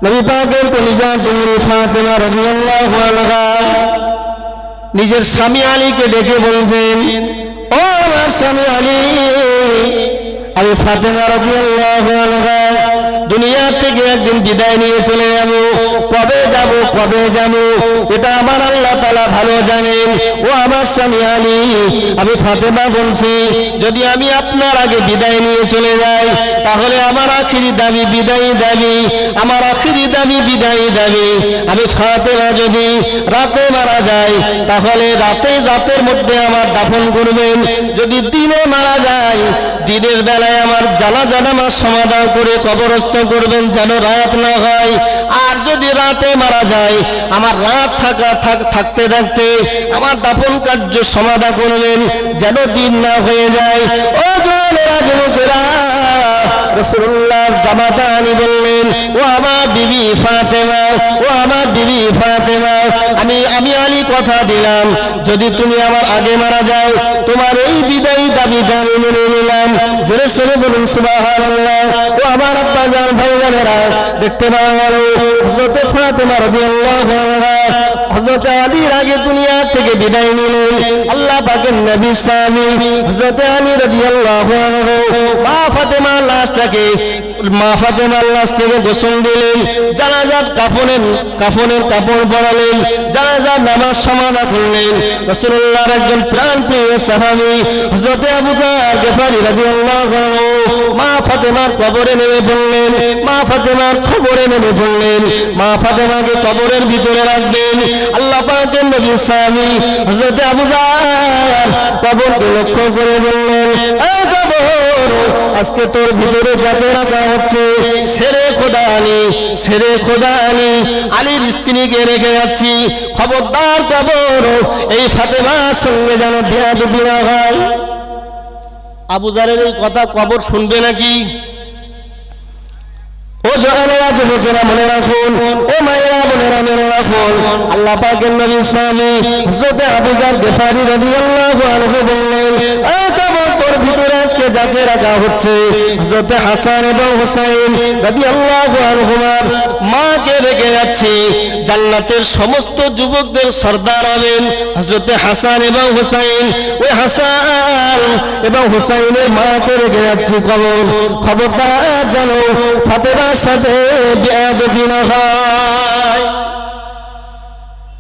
Speaker 2: নবী পাকের কলিজা তুমি ফাতেমা রাদিয়াল্লাহু আনহা নিজের স্বামী আলীকে ডেকে বলছেন, ও আমার স্বামী আলী, আমি ফাতেমা রাদিয়াল্লাহু আনহা দুনিয়া থেকে একদিন বিদায় নিয়ে চলে যাব। কবে যাব, কবে যাব, এটা আমার আল্লাহ তাআলা ভালো জানেন। ও আমার স্বামী আলী, আমি ফাতেমা বলছি, যদি আমি আপনার আগে বিদায় নিয়ে চলে যাই, তাহলে আমার আখিরি দাবি বিদায়ী দাবি, আমার আখিরি দাবি বিদায়ী দাবি। আমি ফাতেমা যদি রাতে মারা যায়, তাহলে রাতের মধ্যে আমার দাফন করবেন। যদি দিনে মারা যায়, দিনের বেলায় আমার জানাজা নামাজ সমাধা করে কবরস্থ করবেন, যেন রাত না হয়। আর যদি রাতে মারা যায়, আমার রাত থাকতে থাকতে আমার দাফন কার্য সমাধা করবেন, যেন দিন না হয়ে যায়। ও জওয়ানেরা, যুবকেরা, রাসূলুল্লাহর জামাতা আলী বললেন, ও আমার বিবি ফাতেমা, ও আমার বিবি ফাতেমা, আমি আলী কথা দিলাম, যদি তুমি আমার আগে মারা যাও, তোমার এই বিদায়ী দাবিটা আমি মেনে নিলাম। জোরে সরে বলুন সুবহানাল্লাহ। ও আমার আব্বা জান, ভাই জানেরা, দেখতে পাওয়া গেল হযরত ফাতেমা রাদিয়াল্লাহু আনহা হযরত আলীর আগে দুনিয়া থেকে বিদায় নিলেন। আল্লাহ পাকের নবী সামি হযরত আলী রাদিয়াল্লাহু আনহু মা ফাতেমার লাশটাকে লাশ থেকে গোসল দিলেন, জানাজার কাফনের কাপড় পরালেন, জানাজার নামাজ সমাধা করলেন। রাসূলুল্লাহর একজন প্রাণপ্রিয় সাহাবী হযরত আবু যর গিফারী রাদিয়াল্লাহু আনহু মা ফাতেমার কবরে নেমে পড়লেন, মা ফাতেমার কবরে নেমে পড়লেন, মা ফাতেমাকে কবরের ভিতরে রাখবেন। আল্লাহ পাকের নবী সাহাবী হযরত আবু যর কবরকে লক্ষ্য করে বললেন, এই কবর, আজকে তোর ভিতরে যাকে রাখা হচ্ছে, শেরে খোদা আলী, আলীর স্ত্রীকে রেখে যাচ্ছি। খবরদার কবর, এই ফাতেমার সঙ্গে যেন বেয়াদবি না হয়।
Speaker 1: আবু যারের এই কথা কবর শুনবে নাকি?
Speaker 2: ও জওয়ানেরা, যুবকেরা, মনে রাখুন, ও মায়েরা, বোনেরা, মনে রাখুন, আল্লাহ পাকের নবী সাহাবী হযরত আবু যর গিফারী রাদিয়াল্লাহু আনহু বললেন, এই কবর, তোর ভিতরে আজকে যাকে রাখা হচ্ছে, হযরত হাসান এবং হুসাইন রাদিয়াল্লাহু আনহুমার মাকে রেখে যাচ্ছে। জান্নাতের সমস্ত যুবকদের সর্দার হবেন হযরত হাসান এবং হুসাইন। ওই হাসান এবং হুসাইনের মাকে রেখে যাচ্ছে কবর। খবরদার যেন ফাতেমার সাথে বেয়াদবি না হয়।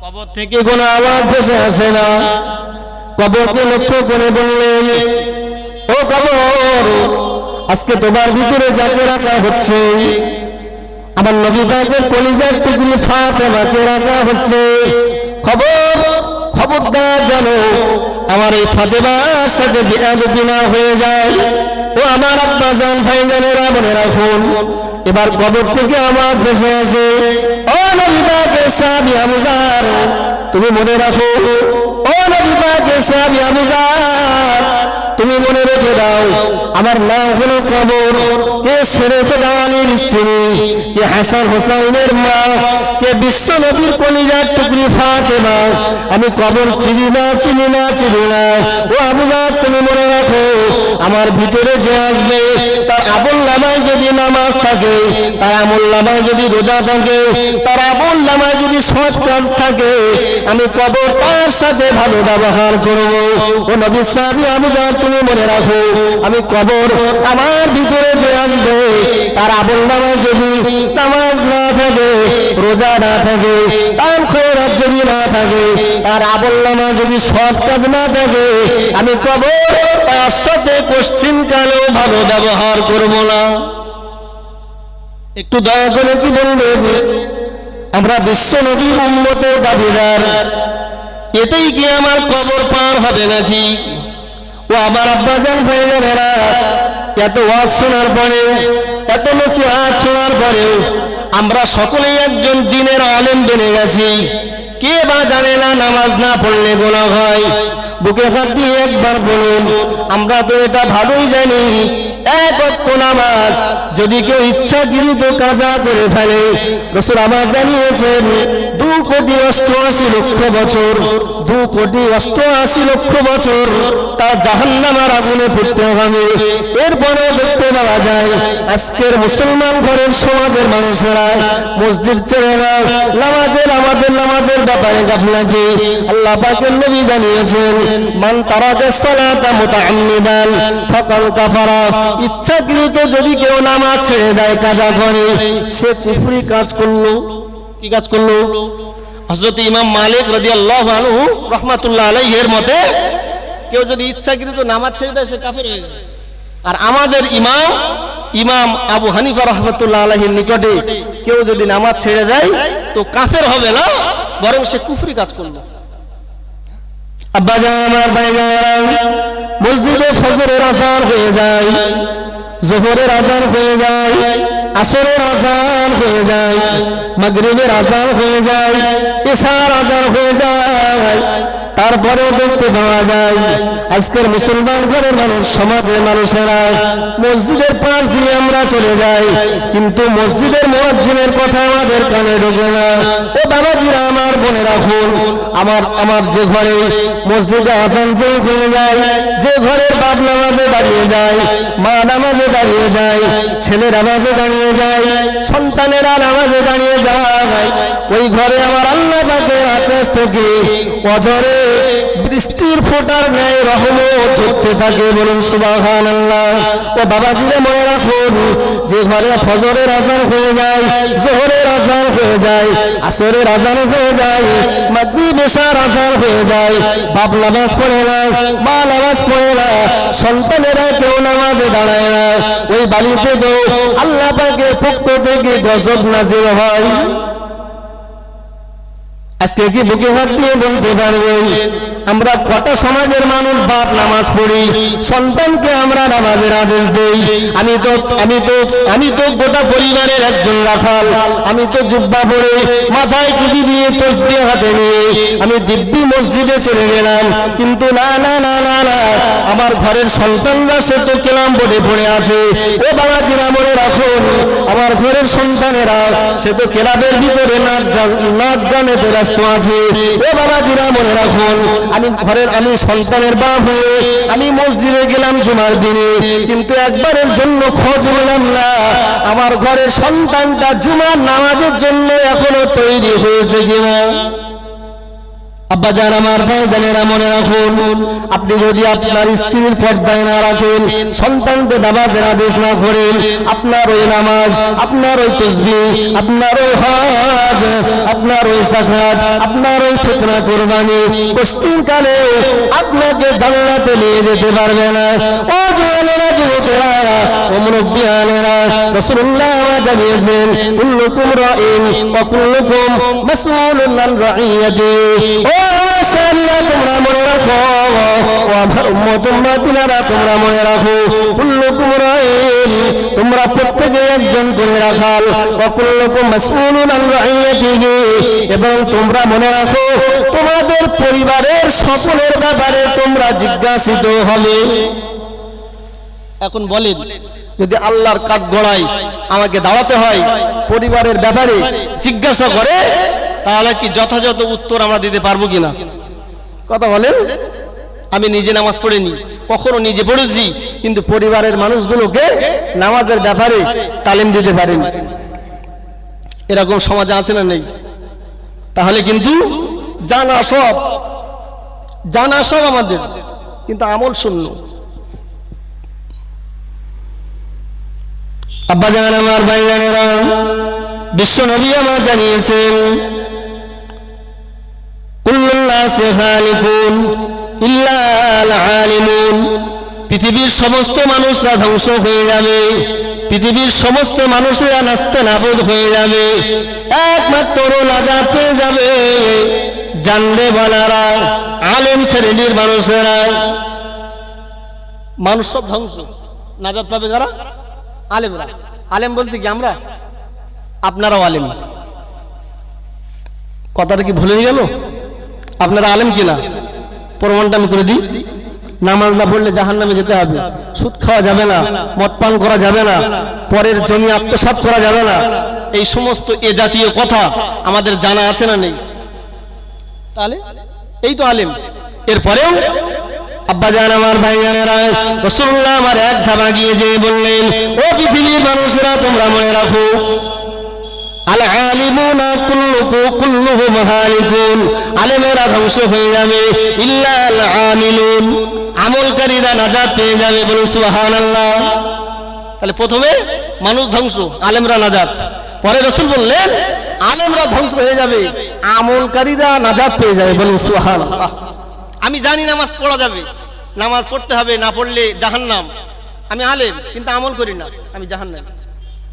Speaker 2: কবর থেকে কোনো আওয়াজ ভেসে আসে না। কবরকে লক্ষ্য করে বললেন, ও কবর, আজকে তোমার ভিতরে যাকে রাখা হচ্ছে, আমার নবী পাকের কলিজার টুকরি ফাতেমাকে রাখা হচ্ছে। খবরদার যেন আমার এই ফাতেমার সাথে বেয়াদবি না হয়ে যায়। ও আমার আব্বা জান, ভাই জানেরা, মনে রাখুন, এবার কবর থেকে আওয়াজ ভেসে আসে, ও নবী পাকের সাহাবী আবু যর, তুমি মনে রাখো, ও নবী পাকের সাহাবী আবু যর, তুমি মনে রেখে দাও, আমার নাম হলো কবর। কে শেরে খোদা আলীর স্ত্রী, কে হাসান হুসাইনের মা, কে বিশ্ব নবীর কলিজার টুকরি ফাতেমা, আমি কবর চিনি না। ও আবু যর, তুমি মনে রাখো, আমার ভিতরে যে আসবে, তার আমল নামায় যদি নামাজ থাকে, তার আমল নামায় যদি রোজা থাকে, তার আমল নামায় যদি সৎ কাজ থাকে, আমি কবর তার সাথে ভালো ব্যবহার করব। ও নবী সাহাবী আবু যর, তুমি মনে রাখো, আমি কবর আমার ভিতরে যে আসবে, তার আমল নামায় যদি নামাজ না থাকে, রোজা না থাকে, দান খয়রাত যদি না থাকে, তার আমল নামায় যদি সৎ কাজ না থাকে, আমি কবর তার সাথে পশ্চিম কালেও ভালো ব্যবহার করব না। একটু দয়া করে কি বলবেন, আমরা বিশ্ব নবীর উম্মতের দাবিদার, এটাই কি আমার কবর পার হবে নাকি? ও আমার আব্বা জান, ভাই জানেরা, এত ওয়াজ শোনার পরেও, এত নসিহত শোনার পরেও আমরা সকলেই একজন দ্বীনের আলেম বনে গেছি। কে বা জানে না নামাজ না পড়লে গুনাহ হয়? বুকে হাত দিয়ে একবার বলুন, আমরা তো এটা ভালোই জানি। এক ওয়াক্ত নামাজ যদি কেউ ইচ্ছাকৃত কাজা করে ফেলে, রাসূল আমার জানিয়েছেন 2,88,00,000 বছর, 2,88,00,000 তার জাহান্নামের আগুনে পড়তে হবে। এরপরে দেখতে পাওয়া যায় আজকের মুসলমান ঘরের সমাজের মানুষেরা মসজিদ ছেড়ে না, আমাদের নামাজের ব্যাপারে গাফিলতি। আল্লাহ পাকের নবী জানিয়েছেন, মান তারাকা সালাতা মুতাআম্মিদান ফাকাদ কাফারা, ইচ্ছাকৃত যদি কেউ নামাজ ছেড়ে দেয়, কাজা করে, সে কুফরি কাজ করলো।
Speaker 1: কি কাজ করলো? হযরত ইমাম মালিক রাদিয়াল্লাহু আনহু রাহমাতুল্লাহ আলাইহির মতে কেউ যদি ইচ্ছাকৃত নামাজ ছেড়ে দেয় সে কাফের হয়ে যাবে। আর আমাদের ইমাম আবু হানিফা রাহমাতুল্লাহ আলাইহির নিকটে কেউ যদি নামাজ ছেড়ে যায় তো কাফের হবে না, বরং সে কুফরি কাজ করলো।
Speaker 2: আব্বাজান আমার ভাইজান, মসজিদে ফজরের আযান হয়ে যায়, যোহরের আযান হয়ে যায়, আসরের আযান হয়ে যায়, মাগরিবের আযান হয়ে যায়, ইশার আযান হয়ে যায়, তারপরেও দেখতে পাওয়া যায় আজকের মুসলমান ঘরের মানুষ, সমাজের মানুষেরা মসজিদের পাশ দিয়ে আমরা চলে যাই, কিন্তু মসজিদের মুয়াজ্জিনের কথা আমাদের কানে ঢোকে না। ও বাবাজিরা আমার, মনে রাখুন, আমার যে ঘরে মসজিদে আযান যে হয়ে যায়, যে ঘরের বাপ নামাজে দাঁড়িয়ে যায়, মা নামাজে দাঁড়িয়ে যায়, ছেলে নামাজে দাঁড়িয়ে যায়, সন্তানেরা নামাজে দাঁড়িয়ে যায়, ওই ঘরে আমার আল্লাহ পাকের আকাশ থেকে অঝরে বৃষ্টির ফোঁটার ন্যায় রহমত ঝরতে থাকে। বলুন সুবহানাল্লাহ। ও বাবাজিরা মনে রাখুন, যে ঘরে ফজরের আযান হয়ে যায়, যোহরের আযান হয়ে যায়, আসরের আযান হয়ে যায়, মাগরিব ইশার আযান হয়ে যায়, বাপ নামাজ পড়ে না, মা নামাজ পড়ে না, সন্তানেরা কেউ নামাজে দাঁড়ায় না, ওই বাড়িতে তো আল্লাহ পাকের পক্ষ থেকে গজব নাযিল হয়। আজকে কি বুকে হাত দিয়ে বলতে পারবেন আমরা কটা সমাজের মানুষ বাপ নামাজ পড়ি, সন্তানকে আমরা নামাজের আদেশ দেই? আমি তো গোটা পরিবারের একজন রাখাল, আমি তো জুব্বা পরে মাথায় টুপি দিয়ে তাসবিহ হাতে নিয়ে আমি দিব্যি মসজিদে চলে গেলাম, কিন্তু না না না না না, আমার ঘরের সন্তানরা সে তো কেলাম বোর্ডে পড়ে আছে। ও বাবাজিরা মনে রাখুন, আমার ঘরের সন্তানেরা সে তো ক্লাবের ভিতরে নাচ গানেতে ব্যস্ত আছে। ও বাবাজিরা মনে রাখুন, আমি সন্তানের বাপ হয়ে আমি মসজিদে গেলাম জুমার দিনে, কিন্তু একবারের জন্য খোঁজ নিলাম না আমার ঘরের সন্তানটা জুমার নামাজের জন্য এখনো তৈরি হয়েছে কিনা। আব্বাজান আমার ভাইজানেরা মনে রাখুন, আপনি যদি আপনার স্ত্রীর পর্দায় না রাখেন, সন্তানকে নামাজের আদেশ না করেন, আপনার ওই নামাজ, আপনার ওই তাসবিহ, আপনার ওই হজ, আপনার ওই যাকাত, আপনার ওই ফিতরা কুরবানি পশ্চিমকালে আপনাকে জান্নাতে নিয়ে যেতে পারবে না। ও জওয়ানেরা, যুবকেরা, ও মুরব্বিয়ানেরা, রাসূলুল্লাহ জানিয়েছেন, কুল্লুকুম রাঈন ওয়া কুল্লুকুম মাসউলুন আন রাঈয়াতিহি। তোমরা মনে রাখো, ও আমার উম্মত উম্মতিরা, তোমরা মনে রাখো, কুল্লুকুম রাঈন, তোমরা প্রত্যেকে একজন করে রাখাল, ওয়া কুল্লুকুম মাসউলুন আন রাঈয়াতিহি, এবং তোমরা মনে রাখো তোমাদের পরিবারের সকলের ব্যাপারে তোমরা জিজ্ঞাসিত হবে।
Speaker 1: এখন বলেন, যদি আল্লাহর কাঠগড়ায় আমাকে দাঁড়াতে হয়, পরিবারের ব্যাপারে জিজ্ঞাসা করে, তাহলে কি যথাযথ উত্তর আমরা দিতে পারবো কিনা? কথা বলেন। আমি নিজে নামাজ পড়িনি, কখনো নিজে পড়েছি, কিন্তু পরিবারের মানুষগুলোকে নামাজের ব্যাপারে তালিম দিতে পারিনি। এরকম সমাজে আছে না নেই? তাহলে কিন্তু জানা সব আমাদের, কিন্তু আমল শূন্য।
Speaker 2: আব্বাজান আমার ভাইজানেরা, বিশ্ব নবী আমার জানিয়েছেন, কুল্লুন নাসি খালিকুন ইল্লাল আলিমুন, পৃথিবীর সমস্ত মানুষরা ধ্বংস হয়ে যাবে, পৃথিবীর সমস্ত মানুষেরা নাস্তানাবুদ হয়ে যাবে, একমাত্র নাজাত পেয়ে যাবে জানলেওয়ালারা, আলেম শ্রেণীর মানুষেরা।
Speaker 1: মানুষ সব ধ্বংস, নাজাত পাবে কারা? আলেমরা। আলেম বলতে কি আমরা? আপনারাও আলেম। কথাটা কি ভুলে গেল? আপনারা আলেম কিনা? প্রমাণটা আমি করে দিই। নামাজ না পড়লে জাহান্নামে যেতে হবে, সুদ খাওয়া যাবে না, মদ পান করা যাবে না, পরের জমি আত্মসাৎ করা যাবে না, এই সমস্ত এ জাতীয় কথা আমাদের জানা আছে না নেই? তাহলে এই তো আলেম। এরপরেও আব্বা জান আমার ভাইয়ানেরা, রাসূলুল্লাহ আমার এক ধাপ এগিয়ে যেয়ে বললেন, ও পৃথিবীর মানুষেরা তোমরা মনে রাখো, আল আলিমুনা কুল্লুহুম হালিকুন, আলেমেরা ধ্বংস হয়ে যাবে, ইল্লা আল আমিলুন, আমলকারীরা নাজাত পেয়ে যাবে। বলুন সুবহানাল্লাহ। তাহলে প্রথমে মানুষ ধ্বংস, আলেমরা নাজাত। পরে রাসূল বললেন আলেমরা ধ্বংস হয়ে যাবে, আমলকারীরা নাজাত পেয়ে যাবে। বলুন সুবহানাল্লাহ। আমি জানি নামাজ পড়া যাবে, নামাজ পড়তে হবে, না পড়লে জাহান্নাম। আমি আলেম কিন্তু আমল করি না, আমি জাহান্নাম।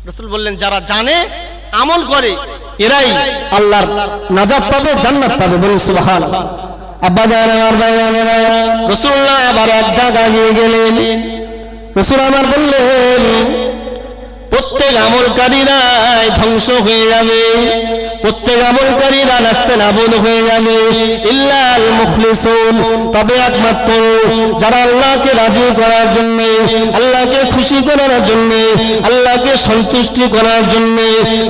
Speaker 1: রাসূল বললেন যারা জানে আমল করে এরাই আল্লাহর নাজাত পাবে, জান্নাত পাবে। বলুন সুবহানাল্লাহ। আব্বা জান আমার ভাইয়ানেরা, রাসূলুল্লাহ আবার এক ধাপ এগিয়ে গেলেন। রাসূল আমার বললেন প্রত্যেক আমলকারীরাই ধ্বংস হয়ে যাবে, প্রত্যেক আমলকারীরা নাস্তে নাবুদ হয়ে যাবে, ইল্লাল মুখলিসুন, তবে একমাত্র যারা আল্লাহকে রাজি করার জন্য, আল্লাহকে খুশি করার জন্য, আল্লাহকে সন্তুষ্টি করার জন্য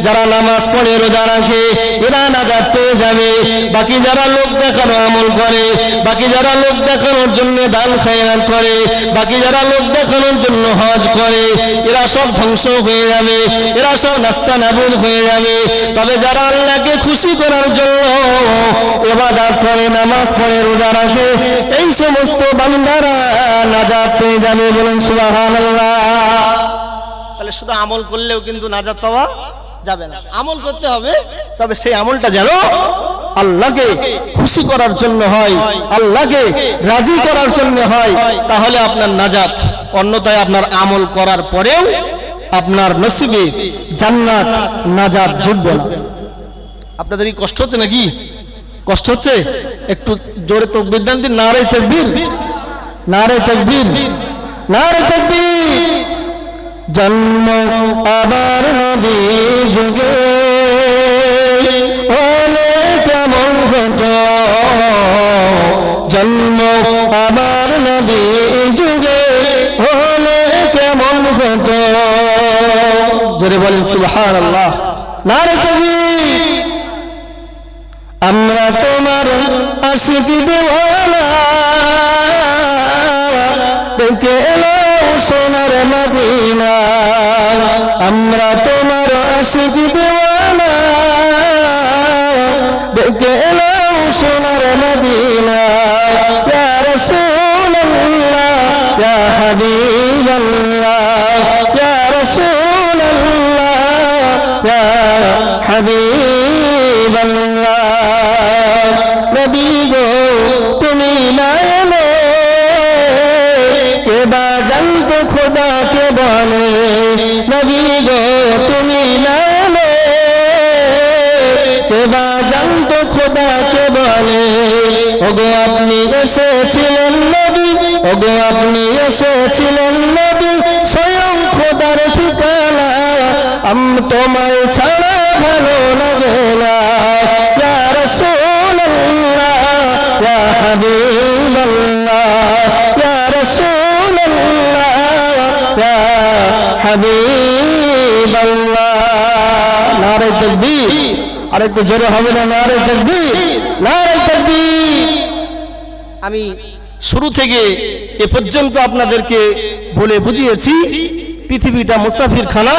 Speaker 1: যারা নামাজ পড়ে রোজা রাখে এরা নাজাত পেয়ে যাবে। বাকি যারা লোক দেখানো আমল করে, বাকি যারা লোক দেখানোর জন্য দান খায়রাত করে, বাকি যারা লোক দেখানোর জন্য হজ করে, এরা সব ধ্বংস হয়ে যাবে, এরা সব নাস্তা নাবুদ হয়ে যাবে। তবে যারা আল্লাহকে খুশি করার জন্য ইবাদত করে, নামাজ পড়ে, রোজা রাখে, এই সমস্ত বান্দারা নাজাত পেয়ে যাবে। বলুন সুবহানাল্লাহ। তাহলে শুধু আমল করলেও কিন্তু নাজাত পাওয়া যাবে না, আমল করতে হবে, তবে সেই আমলটা যেন আল্লাহকে খুশি করার জন্য হয়, আল্লাহকে রাজি করার জন্য হয়, তাহলে আপনার নাজাত। অন্যথায় আপনার আমল করার পরেও আপনার নসিবে জান্নাত নাজাত জুটবে না। আপনাদের কি কষ্ট হচ্ছে নাকি? কষ্ট হচ্ছে? একটু জোরে তাকবীর দেন দিন। নারে তাকবীর, নারে তাকবীর, নারে তাকবীর। জন্ম আবার নবী যুগে হলে কেমন হতো, জন্ম আবার নবী যুগে হলে কেমন হতো। জোরে বলেন সুবহানাল্লাহ। নারে তাকবীর। আমরা তোমার আশিক দেওয়ানা, দেখে এলো সোনার মদিনা। আমরা তোমার আশিক দেওয়ানা, দেখে এলো সোনার মদিনা। ইয়া রাসূলুল্লাহ, ইয়া হাবিবাল্লাহ, ইয়া রাসূলুল্লাহ, ইয়া হাবিবাল্লাহ। নবী গো তুমি না এলে কে বা জানতো খোদাকে বলে। নবী গো তুমি না এলে কে বা জানতো খোদাকে বলে। ওগো আপনি এসেছিলেন নবী, ওগো আপনি এসেছিলেন নবী, স্বয়ং খোদার ঠিকানা। তোমায় ছাড়া ভালো লাগে না। ইয়া রাসূলুল্লাহ, ইয়া হাবিবাল্লাহ, ইয়া রাসূলুল্লাহ, ইয়া হাবিবাল্লাহ। নারে তাকবীর। আরেকটু জোরে হবে না? নারে তাকবীর, নারে তাকবীর। আমি শুরু থেকে এ পর্যন্ত আপনাদেরকে বলে বুঝিয়েছি পৃথিবীটা মুসাফির খানা।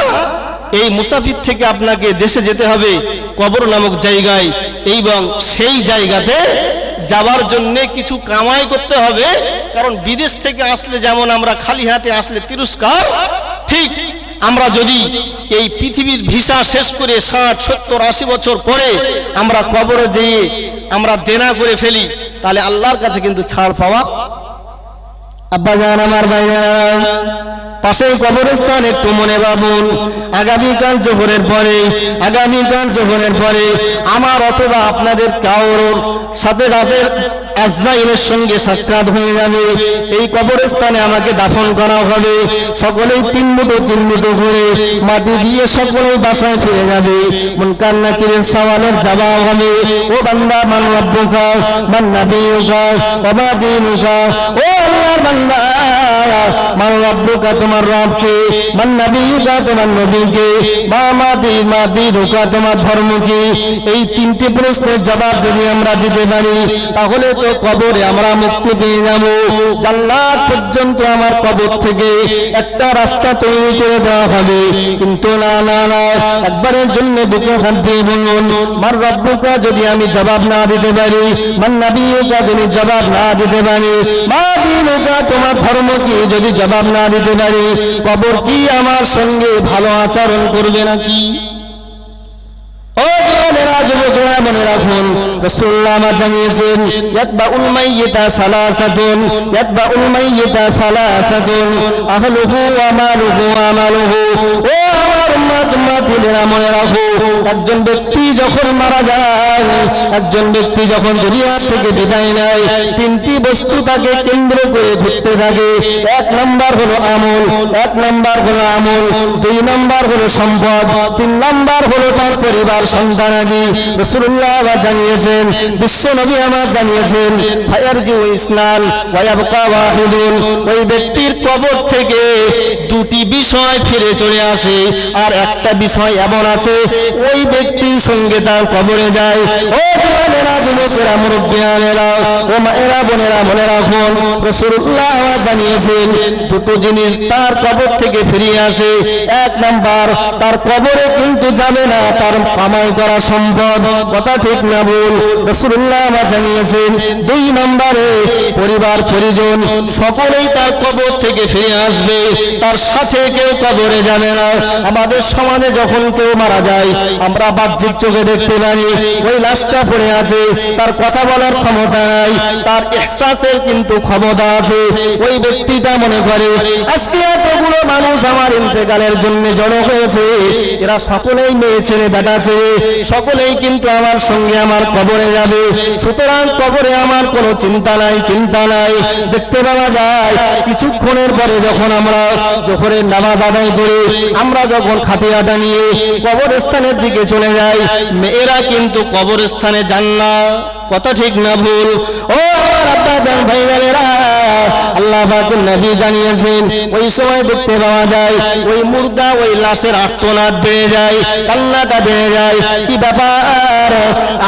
Speaker 1: এই মুসাফির থেকে আপনাকে দেশে যেতে হবে, কবর নামক জায়গায়, এবং সেই জায়গাতে যাবার জন্য কিছু কামাই করতে হবে। কারণ বিদেশ থেকে আসলে যেমন আমরা খালি হাতে আসলে তিরস্কার, ঠিক আমরা যদি এই পৃথিবীর ভিসা শেষ করে 60, 70, 80 বছর পরে আমরা কবরে যেয়ে আমরা দেনা করে ফেলি, তাহলে আল্লাহর কাছে কিন্তু ছাড় পাওয়া। আব্বা জান আমার ভাইয়া, পাশেই কবরস্থান, একটু মনে ভাবুন। আগামীকাল জোহরের পরে, আগামীকাল জোহরের পরে আমার অথবা আপনাদের কারোর সাথে রাতের
Speaker 2: আজরাইলের সঙ্গে সাক্ষাৎ হয়ে যাবে। এই কবরস্থানে আমাকে দাফন করা হবে। সকলেই 3 মুঠো করে মাটি দিয়ে সকলেই বাসায় ফিরে যাবে। মুনকার নাকিরের সওয়ালের জবাব হবে, ও বান্দা মান রব্বুকা মান নাবিয়ুকা ওয়া মা দীনুকা। ও আল্লাহর বান্দা, মান রব্বুকা তোমার রব কে, মান নাবিয়ুকা তোমার নবী কে, মা দীনুকা তোমার ধর্ম কি। এই 3টি প্রশ্নের জবাব যদি আমরা দিতে পারি তাহলে তো কবরে আমরা মুক্তি পেয়ে যাব। জান্নাত পর্যন্ত আমার কবর থেকে একটা রাস্তা তৈরি করে দেওয়া হবে। কিন্তু না না না, একবারের জন্য বুকে হাত দিয়ে বলুন, মান রব্বুকা যদি আমি জবাব না দিতে পারি, মান নাবিয়ুকা যদি জবাব না দিতে পারি, মা দীনুকা তোমার ধর্ম কি যদি জবাব না দিতে পারি, কবর কি আমার সঙ্গে ভালো আচরণ করবে নাকি? ও জওয়ানেরা, যুবকেরা মনে রাখুন, রাসূলুল্লাহ আমার জানিয়েছেন, ইয়াতবাউল মাইয়িতা সালাসাতুন, ইয়াতবাউল মাইয়িতা সালাসাতুন, আহলুহু ওয়া মালুহু ওয়া আমালুহু। ও আমার উম্মতেরা মনে রাখো, একজন ব্যক্তি যখন মারা যায়, একজন ব্যক্তি যখন দুনিয়া থেকে বিদায় নেয়, 3টি বস্তু তাকে কেন্দ্র করে ঘুরতে থাকে। 1 নাম্বার হলো আমল, 1 নাম্বার হলো আমল, 2 নাম্বার হলো সম্পদ, 3 নাম্বার হলো তার পরিবার সন্তানাদি। রাসূলুল্লাহ জানিয়েছেন, বিশ্ব নবী আমার জানিয়েছেন, ফায়ারজিউ ইসনান ওয়া ইয়াবকা ওয়াহিদুন। ওই ব্যক্তির কবর থেকে 2টি বিষয় ফিরে চলে আসে, আর একটা বিষয় এমন আছে ওই ব্যক্তির সঙ্গে তার কবরে যায়। ও জওয়ানেরা, যুবকেরা, মুরব্বিয়ানেরা, ও মায়েরা, বোনেরা মনে রাখুন, রাসূলুল্লাহ জানিয়েছেন 2টো জিনিস তার কবর থেকে ফিরে আসে। 1 নাম্বার, তার কবরে কিন্তু যাবে না তার কামাই করা সম্পদ, কথা ঠিক না ভুল? রাসূলুল্লাহ জানিয়েছেন 2 নম্বরে পরিবার পরিজন সকলেই তার কবর থেকে ফিরে আসবে, তার সাথে কেউ কবরে যাবে না। আমাদের সমাজে যখন কেউ মারা যায় আমরা বাহ্যিক চোখে দেখতে পারি ওই লাশটা পড়ে আছে, তার কথা বলার ক্ষমতা নাই, তার ইহসাসের কিন্তু ক্ষমতা আছে। ওই ব্যক্তিটা মনে করে আজকে এতগুলো মানুষ আমার ইন্তেকালের জন্য জড়ো হয়েছে, এরা সকলেই মেয়ে ছেলে বেটা ছেলে সকলেই কিন্তু আমার সঙ্গে আমার কবরে যাবে, সুতরাং কবরে আমার কোনো চিন্তা নাই, চিন্তা নাই। দেখতে পাওয়া যায় কিছুক্ষণের পরে যখন আমরা জোহরের নামাজ আদায় করি, আমরা যখন খাটিয়াটা নিয়ে কবরস্থানের দিকে চলে যাই, মেয়েরা কিন্তু কবরস্থানে যান না, কথা ঠিক না ভুল? ও আমার আব্বা জান ভাইরা, আল্লাহ পাকের নবী জানিয়েছেন ওই সময় দেখতে পাওয়া যায় ওই মুর্দা ওই লাশের আর্তনাদ বেড়ে যায়, কান্নাটা বেড়ে যায়। কি ব্যাপার?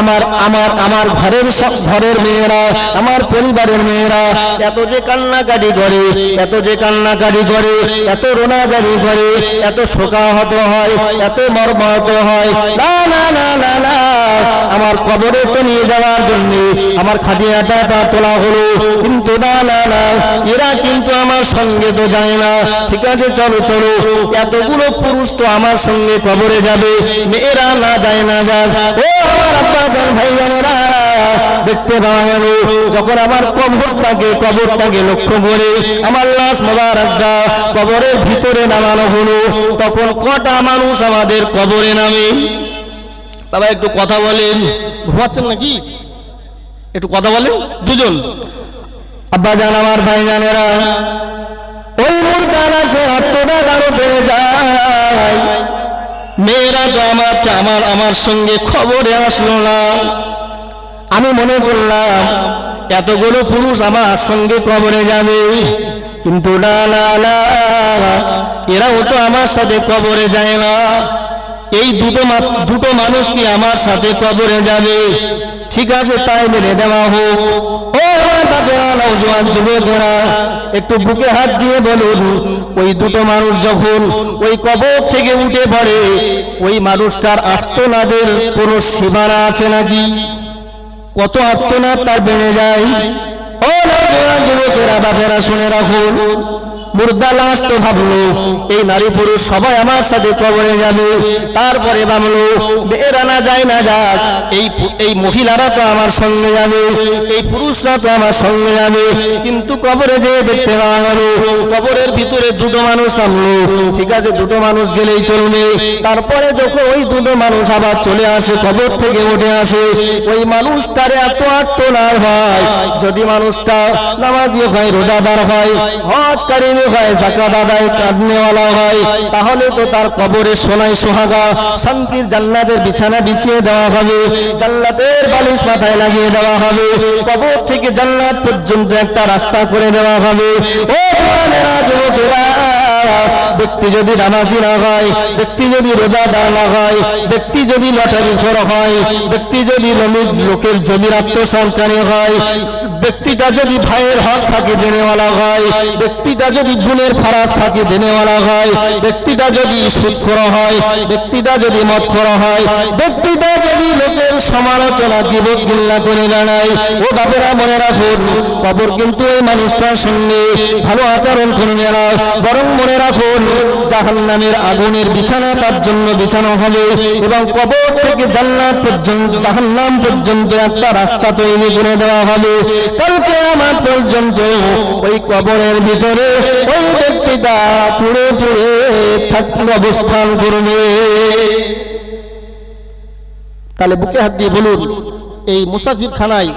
Speaker 2: আমার আমার আমার ঘরের মেয়েরা, আমার পরিবারের মেয়েরা এত যে কান্নাকাটি করে, এত যে কান্নাকাটি করে, এত রোনাজারি করে, এত শোকাহত হয়, এত মর্মাহত হয়। না না না না না, আমার কবরে তো নিয়ে যাওয়ার জন্য আমার খাটিয়াটা তোলা হলো, কিন্তু না না না, এরা কিন্তু আমার সঙ্গে তো যায় না। ঠিক আছে, চলো চলো, এতগুলো পুরুষ তো আমার সঙ্গে কবরে যাবে, মেয়েরা না যায় না যাক। ও আমার আব্বা জান ভাইজানেরা, দেখতে পাওয়া গেল যখন আমার কবরটাকে লক্ষ্য করে আমার লাশ মোবারকটা কবরের ভিতরে নামানো হলো, তখন কটা মানুষ আমাদের কবরে নামে? তবে একটু কথা বলেন, ঘুমাচ্ছেন নাকি? একটু কথা বলেন দুজন। আব্বা জান, আমার ভাই জানেরা, ওই মুর্দা লাশে আত্মদান আরো বেড়ে যায়। মেয়েরা তো আমার সঙ্গে খবরে আসলো না। আমি মনে করলাম এতগুলো পুরুষ আমার সঙ্গে কবরে যাবে, কিন্তু না না না, এরাও তো আমার সাথে কবরে যায় না। এই দুটো মানুষ কি আমার সাথে কবরে যাবে? ঠিক আছে, তাই মেনে দেওয়া হোক। ও নওজোয়ান যুবকেরা, একটু বুকে হাত দিয়ে বলুন, ওই দুটো মানুষ যখন ওই কবর থেকে উঠে পড়ে, ওই মানুষটার আর্তনাদের কোনো সীমানা আছে নাকি? কত আর্তনাদ তার বেড়ে যায়। ও নওজোয়ান যুবকেরা, বাপেরা শুনে রাখুন, মুর্দা লাশ তো ভাবলো এই নারী পুরুষ সবাই আমার সাথে কবরে যাবে, তারপরে ভাবলো মেয়েরা না যায় না যাক, এই মহিলারা তো আমার সঙ্গে যাবে, এই পুরুষরা তো আমার সঙ্গে যাবে, কিন্তু কবরে যেয়ে দেখতে পাওয়া গেল কবরের ভিতরে দুটো মানুষ আনলো। ঠিক আছে, দুটো মানুষ গেলেই চলবে। তারপরে যখন ওই দুটো মানুষ আবার চলে আসে, কবর থেকে উঠে আসে, ওই মানুষটারে এত আত্মনার হয়, যদি মানুষটা নামাজি হয়, রোজাদার হয়, হজকারী হয়, যাকাত আদায় কাঁদনেওয়ালা হয়, তাহলে তো তার কবরে সোনায় সোহাগা শান্তির জান্নাতের বিছানা বিছিয়ে দেওয়া হবে, জান্নাতের বালিশ মাথায় লাগিয়ে দেওয়া হবে, কবর থেকে জান্নাত পর্যন্ত একটা রাস্তা করে দেওয়া হবে। ও জওয়ানেরা, যুবকেরা, ব্যক্তি যদি নামাজি না হয়, ব্যক্তি যদি রোজাদার না হয়, ব্যক্তি যদি লটারিখোর হয়, ব্যক্তি যদি লোকের জমির আত্মসংস্কারী হয়, ব্যক্তিটা যদি ভাইয়ের হক ফাঁকি দেনেওয়ালা হয়, ব্যক্তিটা যদি গুণের ফারাজ ফাঁকি দেনেওয়ালা হয়, ব্যক্তিটা যদি সুদখোর হয়, ব্যক্তিটা যদি মদখোর হয়, ব্যক্তিটা যদি লোকের সমালোচনা গীবত গিল্লা করে দাঁড়ায়, ও বাপেরা মনে রাখুন, কবর কিন্তু ওই মানুষটার সঙ্গে ভালো আচরণ করবে না, বরং মনে রাখুন জাহান্নামের আগুনের বিছানা তার জন্য বিছানো হবে, এবং কবর থেকে জান্নাত পর্যন্ত জাহান্নাম পর্যন্ত একটা রাস্তা তৈরি করে দেওয়া হবে। কালকে আমার পর্যন্ত ওই কবরের ভিতরে ওই ব্যক্তিটা পুড়ে পুড়ে অবস্থান করবে। তাহলে বুকে হাত দিয়ে বলুন, এই মুসাফির খানায়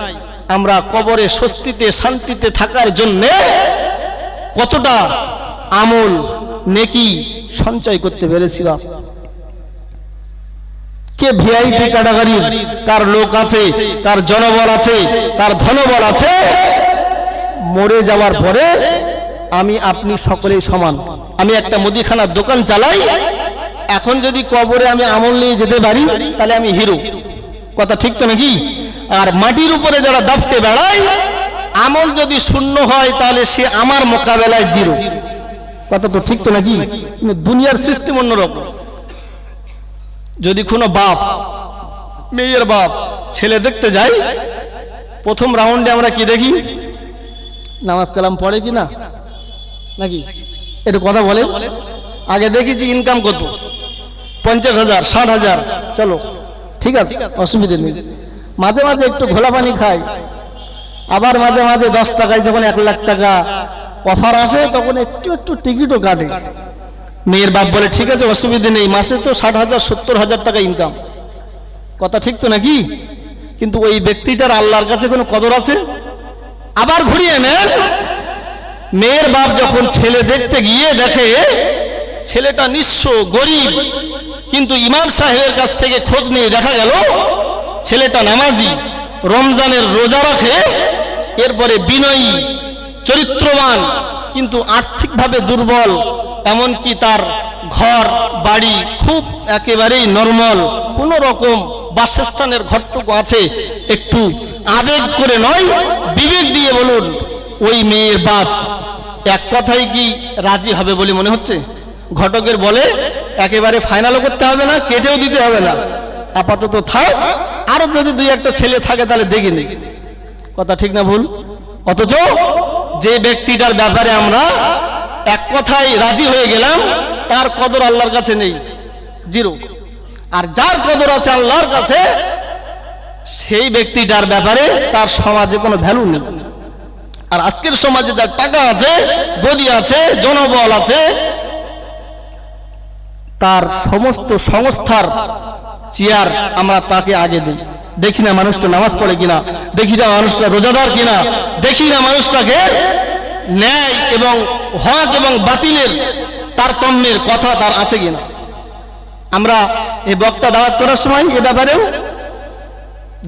Speaker 2: আমরা কবরে স্বস্তিতে শান্তিতে থাকার জন্য কতটা আমল নেকি সঞ্চয় করতে পেরেছিলাম? কে ভিআইপি ক্যাটাগরির, কার লোক আছে, কার জনবল আছে, কার ধনবল আছে, মরে যাওয়ার পরে আমি আপনি সকলেই সমান। আমি একটা মুদিখানার দোকান চালাই, এখন যদি কবরে আমি আমল নিয়ে যেতে পারি তাহলে আমি হিরো। কথা ঠিক তো নাকি? আর মাটির উপরে যারা দাপটে বেড়ায়, আমল যদি শূন্য হয় তাহলে সে আমার মোকাবেলায় জিরো। কথা তো ঠিক তো নাকি? কিন্তু দুনিয়ার সিস্টেম অন্যরকম। যদি কোনো বাপ, মেয়ের বাপ ছেলে দেখতে যায়, প্রথম রাউন্ডে আমরা কি দেখি? নামাজ কালাম পড়ে কি না, নাকি একটু কথা বলে। আগে দেখি যে ইনকাম কত, 50,000 60,000, চলো ঠিক আছে, অসুবিধা নেই। মাঝে মাঝে একটু ঘোলা পানি খায়, আবার মাঝে মাঝে 10 টাকায় যখন 1 লাখ টাকা অফার আসে তখন একটু একটু টিকিটও কাটে। মেয়ের বাপ বলে ঠিক আছে, অসুবিধা নেই, মাসে তো 60,000 70,000 টাকা ইনকাম। কথা ঠিক তো নাকি? কিন্তু ওই ব্যক্তিটার আল্লাহর কাছে কোনো কদর আছে? আবার ঘুরিয়ে নেন, মেয়ের বাপ যখন ছেলে দেখতে গিয়ে দেখে ছেলেটা নিঃস্ব গরিব, কিন্তু ইমাম সাহেবের কাছ থেকে খোঁজ নিয়ে দেখা গেল ছেলেটা নামাজি, রমজানের রোজা রাখে, এরপরে বিনয়ী, চরিত্রবান, কিন্তু আর্থিকভাবে দুর্বল, এমনকি তার ঘর বাড়ি খুব একেবারেই নরমাল, কোনো রকম বাসস্থানের ঘরটুকু আছে, একটু আবেগ করে নয়, বিবেক দিয়ে বলুন, ওই মেয়ের বাপ এক কথাই কি রাজি হবে বলে মনে হচ্ছে? ঘটকের বলে একেবারে ফাইনালও করতে হবে না, কেটেও দিতে হবে না, আপাতত থাক, আরো যদি 2-1টা ছেলে থাকে তাহলে দেখে নেই। কথা ঠিক না ভুল? অথচ যে ব্যক্তিটার ব্যাপারে আমরা এক কথায় রাজি হয়ে গেলাম, তার কদর আল্লাহর কাছে নেই, জিরো। আর যার কদর আছে আল্লাহর কাছে, সেই ব্যক্তিটার ব্যাপারে তার সমাজে কোনো ভ্যালু নেই। আর আজকের সমাজে যার টাকা আছে, গদি আছে, জনবল আছে, তার সমস্ত সংস্থার চেয়ার আমরা তাকে আগে দিই। দেখি না মানুষটা নামাজ পড়ে কিনা, দেখি না মানুষটা রোজাদার কিনা, দেখি না মানুষটাকে ন্যায় এবং হক এবং বাতিলের তারতম্যের কথা তার আছে কিনা। আমরা এই বক্তা দাওয়াত করার সময় এ ব্যাপারেও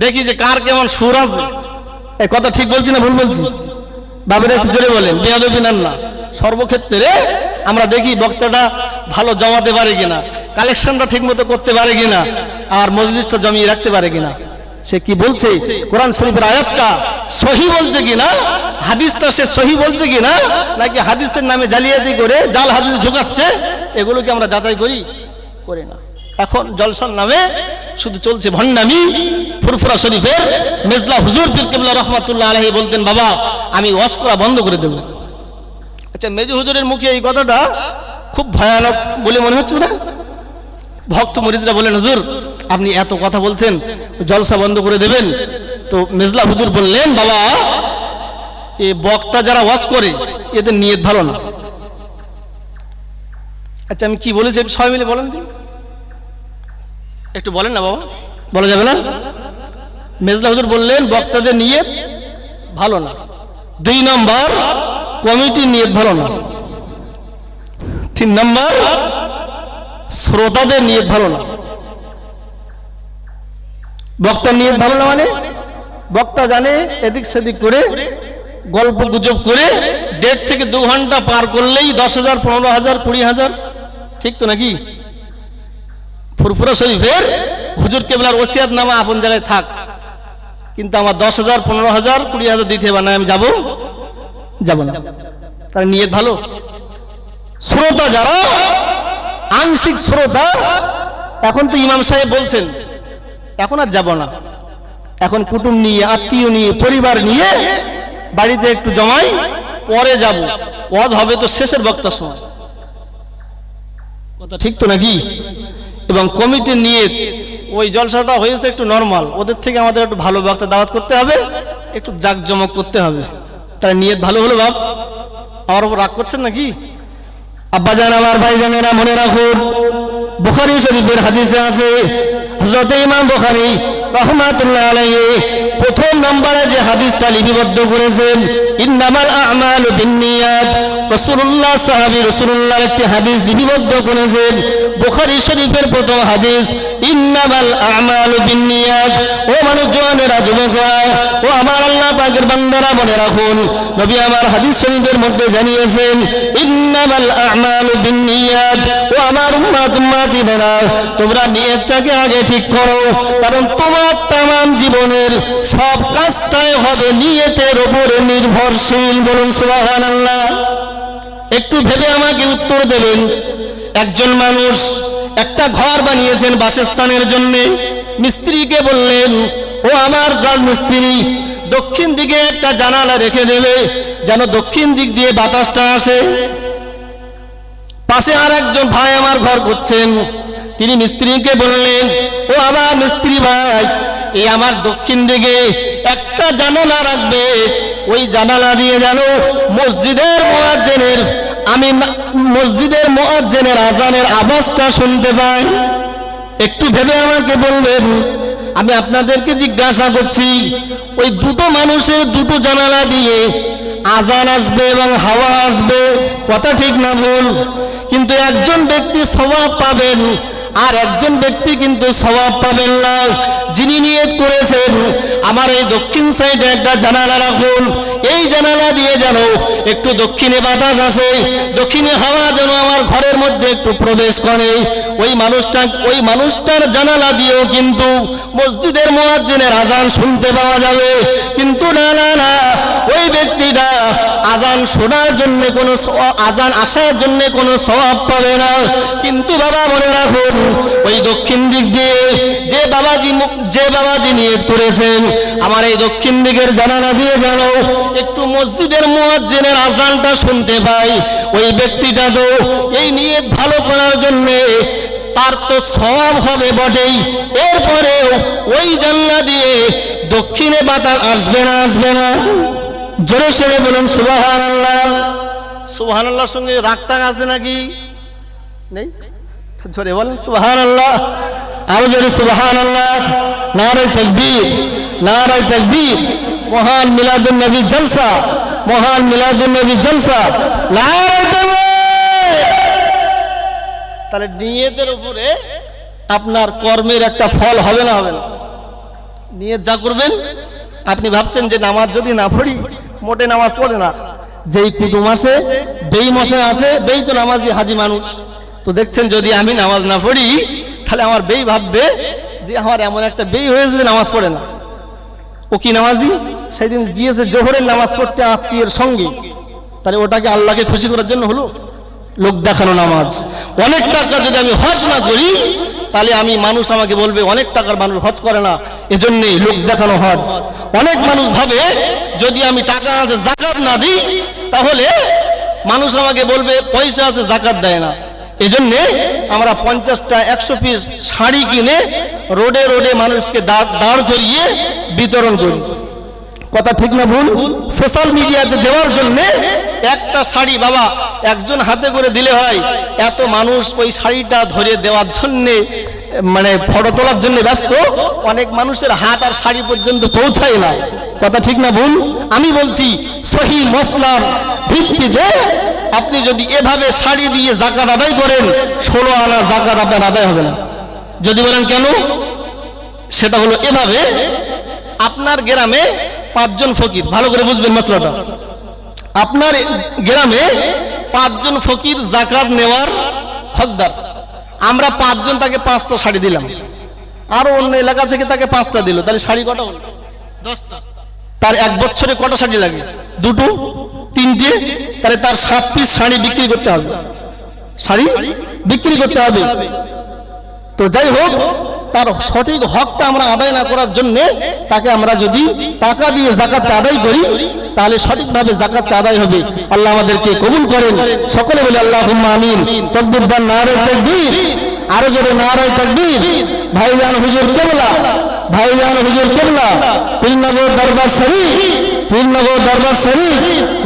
Speaker 2: দেখি যে কার কেমন সুর আছে। এই কথা ঠিক বলছি না ভুল বলছি? বাবারা একটু জোরে বলেন, বেয়াদবি নেন না। সর্বক্ষেত্রে আমরা দেখি বক্তাটা ভালো জমাতে পারে কিনা, কালেকশনটা ঠিক মতো করতে পারে কিনা, আর মজলিসটা জমিয়ে রাখতে পারে কিনা, সে কি বলছে, কোরআন শরীফের আয়াতটা সহি বলছে কিনা, হাদিসটা সে সহি বলছে কিনা, নাকি হাদিসের নামে জালিয়াতি করে জাল হাদিস ঢোকাচ্ছে, এগুলোকে আমরা যাচাই করি না। এখন জলসার নামে শুধু চলছে ভণ্ডামি। ফুরফুরা শরীফের মেজলা হুজুর পীর কিবলা রহমাতুল্লাহ আলাইহি বলতেন, বাবা আমি ওয়াজ করা বন্ধ করে দেব,
Speaker 1: আচ্ছা, মেজু হুজুরের মুখে এই কথাটা খুব ভয়ানক বলে মনে হচ্ছে না? ভক্ত মুরিদরা বলেন, হুজুর আপনি এত কথা বলছেন, জলসা বন্ধ করে দেবেন। তো মেজলা হুজুর বললেন, বাবা এই বক্তা যারা ওয়াজ করে এদের নিয়ত ভালো না। আচ্ছা আমি কি বলেছি সবাই মিলে বলেন দিন, একটু বলেন না বাবা, বলা যাবে না? মেজলা হুজুর বললেন বক্তাদের নিয়ত ভালো না। 2 নম্বর, কমিটির নিয়ত ভালো না। 3 নম্বর, শ্রোতাদের নিয়ত ভালো না। বক্তার নিয়ত ভালো না মানে বক্তা জানে এদিক সেদিক করে গল্প গুজব করে 1.5 থেকে 2 ঘন্টা পার করলেই 10,000, 15,000, 20,000, ঠিক তো নাকি? ফুরফুরা শরীফের হুজুর কেবলার ওসিয়াত নামা আপন জায়গায় থাক, কিন্তু আমার 10,000, 15,000, 20,000 দিতে হবে না, আমি যাব না। তার নিয়ত ভালো। শ্রোতা যারা আংশিক শ্রোতা, এখন তো ইমাম সাহেব বলছেন এখন আর যাব না, এখন কুটুম নিয়ে, আত্মীয় নিয়ে, পরিবার নিয়ে বাড়িতে একটু জমাই, পরে যাব। ওয়াজ হবে তো শেষের বক্তার সময়, কথা ঠিক তো নাকি? এবং কমিটির নিয়ত, ওই জলসাটা হয়েছে একটু নরমাল, ওদের থেকে আমাদের একটু ভালো বক্তা দাওয়াত করতে হবে, একটু জাঁকজমক করতে হবে। তার নিয়ত ভালো হলো। বাপ আমার উপর রাগ করছেন নাকি?
Speaker 2: আব্বাজান আমার ভাইজানেরা মনে রাখুন, বুখারী শরীফের হাদিসে আছে, হযরত ইমাম বুখারী রাহমাতুল্লাহ আলাইহি প্রথম নম্বরে যে হাদিসটা লিপিবদ্ধ করেছেন, ইন্নামাল আ'মালু বিন্নিয়াত, রাসূলুল্লাহ সাহাবী রাসূলুল্লাহর একটি হাদিস লিপিবদ্ধ করেছেন, বুখারী শরীফের প্রথম হাদিস, ইন্নামাল আ'মালু বিন্নিয়াত। ও মানুষজনেরা, যুবকরা, ও আমার আল্লাহ পাকের বান্দারা মনে রাখুন, নবী আমার হাদিস শরীফের মধ্যে জানিয়েছেন, ইন্নামাল আ'মালু বিন্নিয়াত। ও আমার উম্মতিরা, তোমরা নিয়তটাকে আগে ঠিক করো, কারণ তোমার তামাম জীবনের সব কাজটাই হবে নিয়তের উপরে নির্ভরশীল। বলুন সুবহানাল্লাহ। একটু ভেবে আমাকে উত্তর দেবেন। একজন মানুষ একটা ঘর বানিয়েছেন বাসস্থানের জন্য, মিস্ত্রিকে বললেন, ও আমার রাজমিস্ত্রি, দক্ষিণ দিকে একটা জানালা রেখে দেবে যেন দক্ষিণ দিক দিয়ে বাতাসটা আসে। পাশে আর একজন ভাই আমার ঘর করছেন, তিনি মিস্ত্রিকে বললেন, ও আমার মিস্ত্রি ভাই, এই আমার দক্ষিণ দিকে একটা জানালা রাখবে, ওই জানালা দিয়ে যেন মসজিদের মুয়াজ্জিনের আযানের আওয়াজটা শুনতে পাই। একটু ভেবে আমাকে বলবেন, আমি আপনাদেরকে জিজ্ঞাসা করছি, ওই দুটো মানুষের দুটো জানালা দিয়ে আযান আসবে এবং হাওয়া আসবে, কথা ঠিক না ভুল? কিন্তু একজন ব্যক্তি সওয়াব পাবেন আর একজন ব্যক্তি কিন্তু সওয়াব পাবেন না। যিনি নিয়ত করেছেন আমার এই দক্ষিণ সাইডে একটা জানালা রাখুন, এই জানালা দিয়ে যেন একটু দক্ষিণে বাতাস আসে, দক্ষিণে হাওয়া যেন আমার ঘরের মধ্যে একটু প্রবেশ করে, ওই মানুষটার জানালা দিয়েও কিন্তু মসজিদের মুয়াজ্জিনের আযান শুনতে পাওয়া যাবে। কিন্তু না, ওই ব্যক্তিটা আযান শোনার জন্য আযান আসার জন্য কোনো সওয়াব পাবে না। কিন্তু বাবা মনে রাখুন, ওই দক্ষিণ দিক দিয়ে যে বাবাজি নিয়ত করেছেন আমার এই দক্ষিণ দিকের জানালা দিয়ে যেন একটু মসজিদের মুয়াজ্জিনের আযানটা শুনতে পাই, ওই ব্যক্তিটা তো এই নিয়ত ভালো করার জন্য তার তো সওয়াব হবে বটেই, এরপরেও ওই জানলা দিয়ে দক্ষিণে বাতাস আসবে না? জোরে সরে বলুন সুবহানাল্লাহ। সুবহানাল্লাহর সঙ্গে রাগটাগ আছে নাকি? নেই? জোরে বলেন সুবহানাল্লাহ। আরো জোরে সুবহানাল্লাহ। নারে তাকবীর, নারে তাকবীর। মহান মিলাদুন নবী জলসা, মহান মিলাদুন নবী জলসা, নারে তাকবীর। তাহলে নিয়তের উপরে আপনার কর্মের একটা ফল হবে না? হবে না? নিয়ত যা করবেন, আপনি ভাবছেন যে নামাজ যদি না পড়ি, মোটে নামাজ পড়ে না, যেই কুটুম আসে, বেই মশাই আসে, বেই তো নামাজি হাজি মানুষ, তো দেখছেন যদি আমি নামাজ না পড়ি তাহলে আমার বেই ভাববে যে আমার এমন একটা বেই হয়েছে যে নামাজ পড়ে না। ও কি নামাজি? সেদিন গিয়েছে জোহরের নামাজ পড়তে আত্মীয়ের সঙ্গে, তাহলে ওটাকে আল্লাহকে খুশি করার জন্য হলো? লোক দেখানো নামাজ। অনেক টাকা যদি আমি হজ না করি তাহলে মানুষ আমাকে বলবে অনেক টাকার মানুষ হজ করে না, এজন্যই লোক দেখানো হজ। অনেক মানুষ ভাবে যদি আমি টাকা যাকাত না দিই তাহলে
Speaker 1: মানুষ আমাকে বলবে পয়সা আছে যাকাত দেয় না। এজন্যে আমরা 50টা 100 পিস শাড়ি কিনে রোডে রোডে মানুষকে দাঁড় করিয়ে বিতরণ করি।
Speaker 2: কথা ঠিক না ভুল? সোশ্যাল মিডিয়াতে দেওয়ার জন্য
Speaker 1: একটা শাড়ি বাবা একজন হাতে করে দিলে হয়, এত মানুষ ওই শাড়িটা ধরে দেওয়ার জন্যে
Speaker 2: মানে ফটো তোলার জন্য ব্যস্ত, অনেক মানুষের হাত আর শাড়ি পর্যন্ত পৌঁছায় না। কথা ঠিক না ভুল?
Speaker 1: আমি বলছি সহি মসলার ভিত্তিতে আপনি যদি এভাবে শাড়ি দিয়ে যাকাত আদায় করেন 16 আনা যাকাত আপনার আদায় হবে না। যদি বলেন কেন, সেটা হলো এভাবে, আপনার গ্রামে 5 জন ফকির, ভালো করে বুঝবেন মসলাটা, আপনার গ্রামে 5 জন ফকির যাকাত নেওয়ার হকদার। আমরা 5 জন তাকে 5টা শাড়ি দিলাম, আরো অন্য এলাকা থেকে তাকে 5টা দিল, তাহলে শাড়ি কটা হলো? 10টা। তার 1 বছরে কটা শাড়ি লাগে? 2টো, 3টে, তাহলে তার 7 পিস শাড়ি বিক্রি করতে হবে, শাড়ি বিক্রি করতে হবে। তো যাই হোক, তার সঠিক হকটা আমরা আদায় না করার জন্য তাকে আমরা যদি টাকা দিয়ে যাকাতটা আদায় করি তাহলে সঠিকভাবে যাকাতটা আদায় হবে। আল্লাহ আমাদেরকে কবুল করেন। সকলে বলে আল্লাহুম্মা আমিন। তাকবীর দান, নারে তাকবীর, আরো জোরে নারে তাকবীর। ভাইজান হুজুর কেবলা, ভাইজান হুজুর কেবলা, পীরনগর দরবার শরীফ, পীরনগর দরবার শরীফ,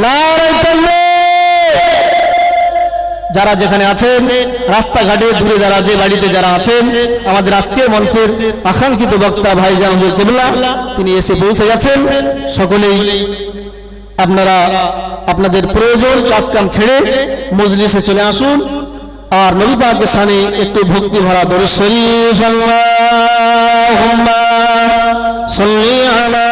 Speaker 1: নারে তাকবীর। যারা যেখানে আছেন, রাস্তাঘাটে দূরে যারা, যে বাড়িতে যারা আছেন, আমাদের আজকের মঞ্চের আকাঙ্ক্ষিত বক্তা ভাইজান হুজুর কেবলা তিনি এসে পৌঁছে গেছেন। সকলেই আপনারা আপনাদের প্রয়োজন কাজ কাম ছেড়ে মজলিসে চলে আসুন আর নবী পাকের সামনে একটু ভক্তি ভরা দরুদ শরীফ, আল্লাহুম্মা সাল্লি আলা